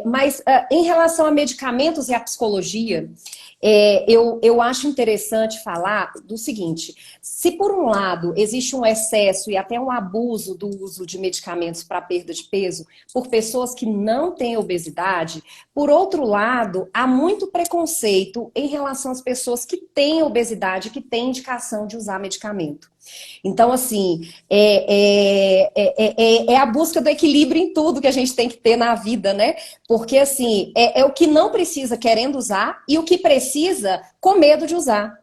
Mas em relação a medicamentos e a psicologia, eu acho interessante falar do seguinte: se por um lado existe um excesso e até um abuso do uso de medicamentos para perda de peso por pessoas que não têm obesidade, por outro lado, há muito preconceito em relação às pessoas que têm obesidade, que têm indicação de usar medicamento. Então, assim, é a busca do equilíbrio em tudo que a gente tem que ter na vida, né? Porque, assim, é o que não precisa querendo usar e o que precisa com medo de usar,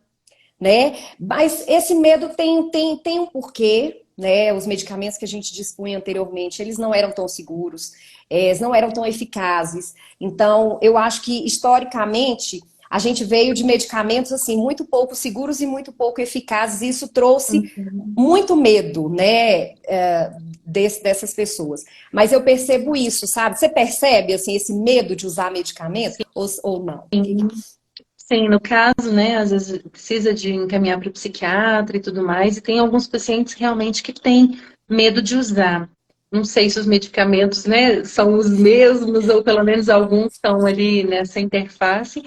né? Mas esse medo tem um porquê, né? Os medicamentos que a gente dispunha anteriormente, eles não eram tão seguros, eles não eram tão eficazes. Então, eu acho que, historicamente, a gente veio de medicamentos, assim, muito pouco seguros e muito pouco eficazes, e isso trouxe muito medo, né, dessas pessoas. Mas eu percebo isso, sabe? Você percebe, assim, esse medo de usar medicamento ou não? Sim, no caso, né, às vezes precisa de encaminhar para o psiquiatra e tudo mais, e tem alguns pacientes realmente que têm medo de usar. Não sei se os medicamentos, né, são os mesmos, ou pelo menos alguns estão ali nessa interface,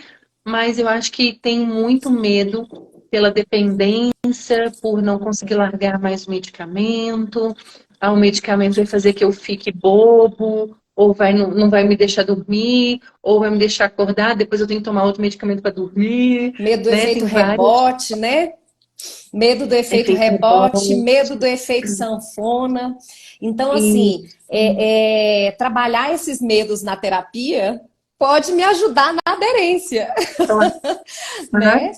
mas eu acho que tem muito medo pela dependência, por não conseguir largar mais o medicamento, o medicamento vai fazer que eu fique bobo, ou não vai me deixar dormir, ou vai me deixar acordar, depois eu tenho que tomar outro medicamento para dormir, Medo do né? efeito Tem vários rebote, né? Medo do efeito efeitos rebote, rebote. medo do efeito sanfona. Então, E, assim, trabalhar esses medos na terapia pode me ajudar na aderência, Aham. né?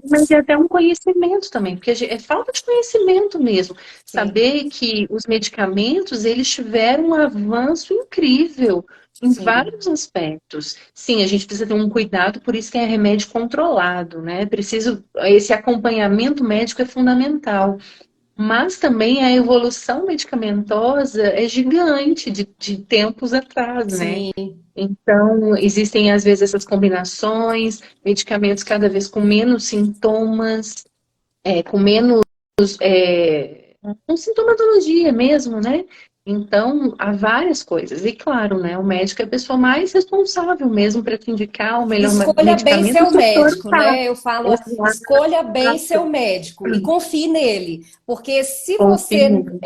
Mas é até um conhecimento também, porque é falta de conhecimento mesmo. Sim, Saber que os medicamentos, eles tiveram um avanço incrível em sim. vários aspectos. Sim, a gente precisa ter um cuidado, por isso que é remédio controlado, né? Esse acompanhamento médico é fundamental. Mas também a evolução medicamentosa é gigante de tempos atrás, né? Sim, Então, existem às vezes essas combinações, medicamentos cada vez com menos sintomas, com menos, com sintomatologia mesmo, né? Então, há várias coisas. E claro, né, o médico é a pessoa mais responsável mesmo para te indicar o melhor Escolha bem medicamento seu se for médico, o caso. né? Eu falo, escolha bem seu Exato. médico e confie nele, porque Confio.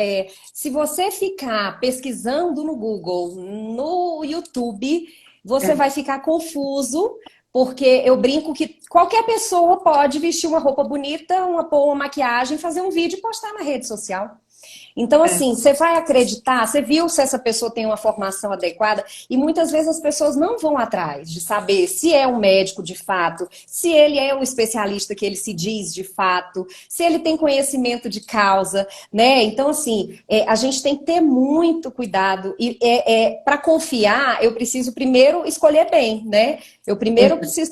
se você ficar pesquisando no Google, no YouTube, você É, vai ficar confuso, porque eu brinco que qualquer pessoa pode vestir uma roupa bonita, pôr uma maquiagem, fazer um vídeo e postar na rede social. Então, é, assim, você vai acreditar, você viu se essa pessoa tem uma formação adequada, e muitas vezes as pessoas não vão atrás de saber se é um médico de fato, se ele é um especialista que ele se diz de fato, se ele tem conhecimento de causa, né? Então, assim, a gente tem que ter muito cuidado, e para confiar, eu preciso primeiro escolher bem, né? Eu primeiro é, preciso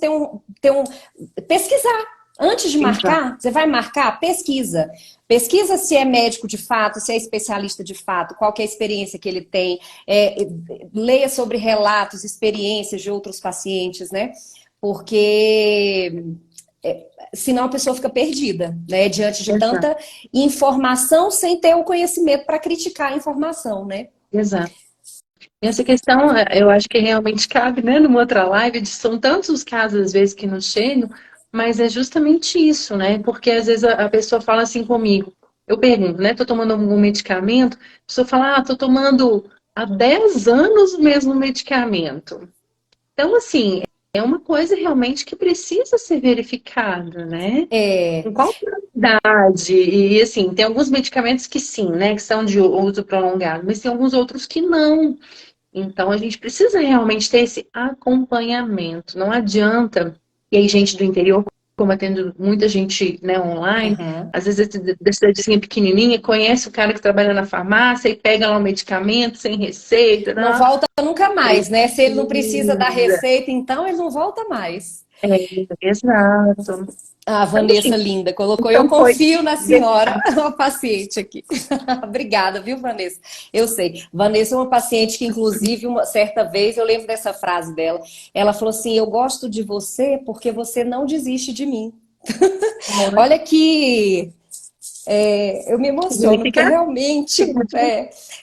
pesquisar. Antes de exato. marcar, você vai marcar? Pesquisa. Pesquisa se é médico de fato, se é especialista de fato, qual que é a experiência que ele tem. Leia sobre relatos, experiências de outros pacientes, né? Porque senão a pessoa fica perdida, né? Diante de Exato. tanta informação sem ter o conhecimento para criticar a informação, né? Exato. Essa questão, eu acho que realmente cabe, né, numa outra live, são tantos os casos, às vezes, que nos chegam, mas é justamente isso, né? Porque às vezes a pessoa fala assim comigo, eu pergunto, né? Tô tomando algum medicamento, a pessoa fala, tô tomando há 10 anos o mesmo medicamento. Então, assim, é uma coisa realmente que precisa ser verificada, né? É, Com qual qualidade? E, assim, tem alguns medicamentos que sim, né? Que são de uso prolongado, mas tem alguns outros que não. Então, a gente precisa realmente ter esse acompanhamento. Não adianta. E aí, gente do interior, como atendo muita gente, né, online, uhum. às vezes da cidadezinha pequenininha, conhece o cara que trabalha na farmácia e pega lá o medicamento sem receita. Não Não, volta nunca mais, né? Se ele não precisa da precisa. receita, então ele não volta mais. É, exato. Ah, Então, Vanessa gente, linda, colocou. Eu então foi. confio na senhora, uma paciente aqui. Obrigada, viu, Vanessa? Eu sei. Vanessa é uma paciente que, inclusive, uma certa vez, eu lembro dessa frase dela. Ela falou assim: Eu gosto de você porque você não desiste de mim. Olha que eu me emociono, porque Significa realmente,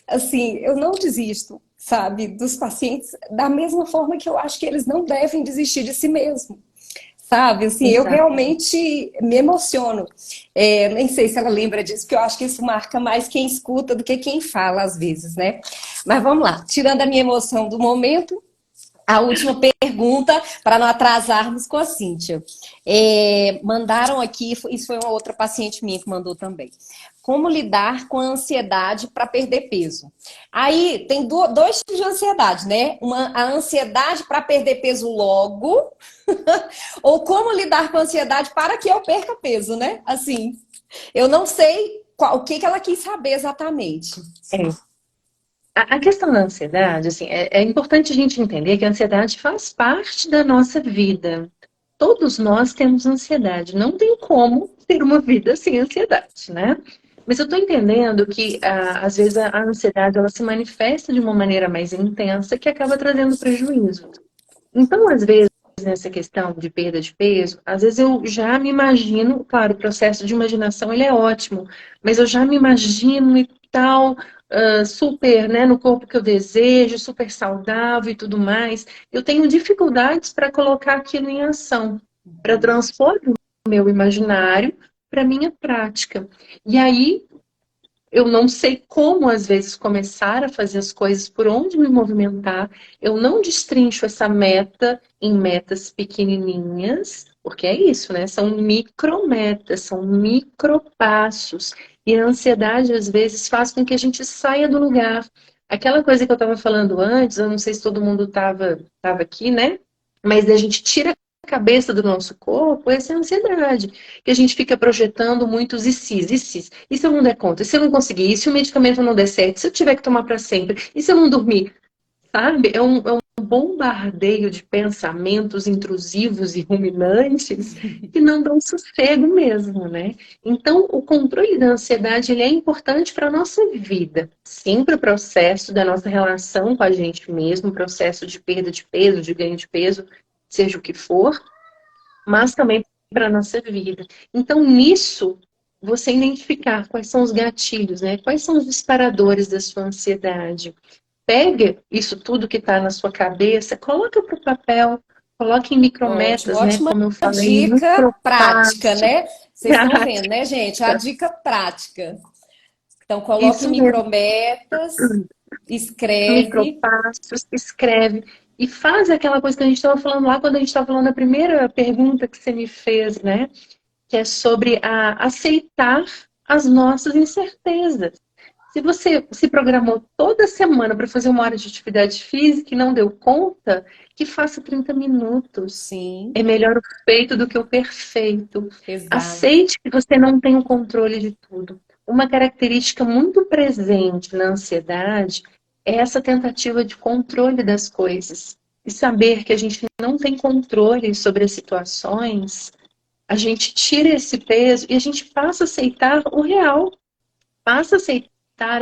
assim, eu não desisto, sabe, dos pacientes, da mesma forma que eu acho que eles não devem desistir de si mesmos. Sabe, assim, eu exato. realmente me emociono. Nem sei se ela lembra disso, porque eu acho que isso marca mais quem escuta do que quem fala, às vezes, né? Mas vamos lá, tirando a minha emoção do momento, a última pergunta, para não atrasarmos com a Cíntia. Mandaram aqui, isso foi uma outra paciente minha que mandou também. Como lidar com a ansiedade para perder peso? Aí tem dois tipos de ansiedade, né? A ansiedade para perder peso logo, ou como lidar com a ansiedade para que eu perca peso, né? Assim, eu não sei o que ela quis saber exatamente. É. A questão da ansiedade, assim, é importante a gente entender que a ansiedade faz parte da nossa vida. Todos nós temos ansiedade. Não tem como ter uma vida sem ansiedade, né? Mas eu estou entendendo que, às vezes, a ansiedade ela se manifesta de uma maneira mais intensa que acaba trazendo prejuízo. Então, às vezes, nessa questão de perda de peso, às vezes eu já me imagino, claro, o processo de imaginação ele é ótimo, mas eu já me imagino e tal, super, né, no corpo que eu desejo, super saudável e tudo mais. Eu tenho dificuldades para colocar aquilo em ação, para transpor o meu imaginário para a minha prática. E aí eu não sei como, às vezes, começar a fazer as coisas, por onde me movimentar. Eu não destrincho essa meta em metas pequenininhas, porque é isso, né? São micrometas, são micropassos. E a ansiedade, às vezes, faz com que a gente saia do lugar. Aquela coisa que eu estava falando antes, eu não sei se todo mundo estava aqui, né? Mas a gente tira a cabeça do nosso corpo, essa é a ansiedade. Que a gente fica projetando muitos e se. E se eu não der conta? E se eu não conseguir? E se o medicamento não der certo? E se eu tiver que tomar para sempre? E se eu não dormir? Sabe? É um bombardeio de pensamentos intrusivos e ruminantes que não dão sossego mesmo, né? Então, o controle da ansiedade ele é importante para a nossa vida. Sim, para o processo da nossa relação com a gente mesmo, processo de perda de peso, de ganho de peso, seja o que for, mas também para a nossa vida. Então, nisso, você identificar quais são os gatilhos, né? Quais são os disparadores da sua ansiedade. Pega isso tudo que está na sua cabeça, coloca para o papel, coloque em Ótimo, micrometas, né? ótima Como eu falei, dica prática, micropasso, né? Vocês estão vendo, né, gente? A dica prática. Então, coloque em isso mesmo, micrometas, escreve. micropassos, escreve. E faz aquela coisa que a gente estava falando lá quando a gente estava falando da primeira pergunta que você me fez, né? Que é sobre aceitar as nossas incertezas. Se você se programou toda semana para fazer 1 hora de atividade física e não deu conta, que faça 30 minutos. Sim, É melhor o feito do que o perfeito. exato. Aceite que você não tem o controle de tudo. Uma característica muito presente na ansiedade é essa tentativa de controle das coisas. E saber que a gente não tem controle sobre as situações, a gente tira esse peso e a gente passa a aceitar o real, passa a aceitar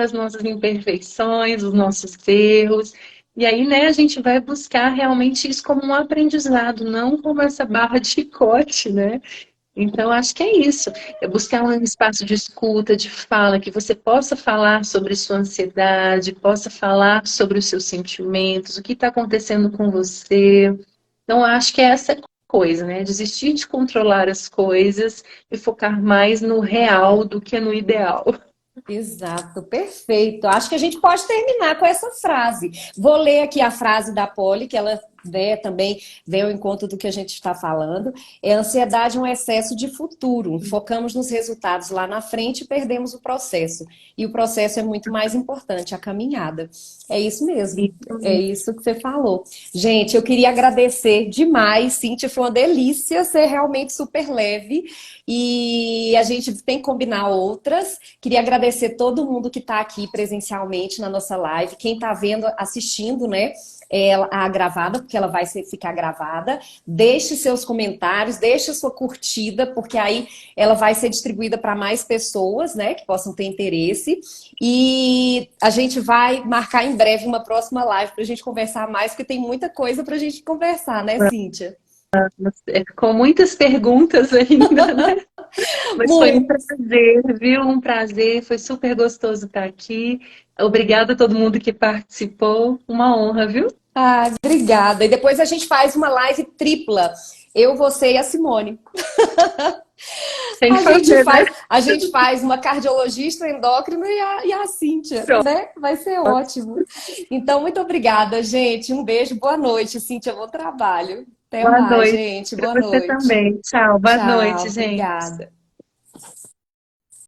as nossas imperfeições, os nossos erros. E aí, né, a gente vai buscar realmente isso como um aprendizado, não como essa barra de chicote, né? Então, acho que é isso. É buscar um espaço de escuta, de fala, que você possa falar sobre sua ansiedade, possa falar sobre os seus sentimentos, o que está acontecendo com você. Então, acho que é essa coisa, né? Desistir de controlar as coisas e focar mais no real do que no ideal. Exato, perfeito. Acho que a gente pode terminar com essa frase. Vou ler aqui a frase da Polly, que ela, né, também vem ao encontro do que a gente está falando. É: ansiedade é um excesso de futuro. Focamos nos resultados lá na frente e perdemos o processo. E o processo é muito mais importante, a caminhada. É isso mesmo. É isso que você falou. Gente, eu queria agradecer demais, Cíntia, foi uma delícia ser realmente super leve e a gente tem que combinar outras. Queria agradecer todo mundo que está aqui presencialmente na nossa live, quem está vendo, assistindo, né? A gravada, porque ela vai ficar gravada. Deixe seus comentários, deixe sua curtida, porque aí ela vai ser distribuída para mais pessoas, né, que possam ter interesse. E a gente vai marcar em breve uma próxima live para a gente conversar mais, porque tem muita coisa para a gente conversar, né, Cíntia? Com muitas perguntas ainda, né? Mas foi um Muito. prazer, viu? Um prazer, foi super gostoso estar aqui. Obrigada a todo mundo que participou. Uma honra, viu? Ah, obrigada. E depois a gente faz uma live tripla. Eu, você e a Simone. Tem que fazer, né? A gente faz uma cardiologista, endócrina e a Cíntia, Pronto. né? Vai ser ótimo. Então, muito obrigada, gente. Um beijo, boa noite, Cíntia, bom trabalho. Até Boa mais, noite gente. para Boa você noite. também. Tchau, boa Tchau, noite, gente. obrigada.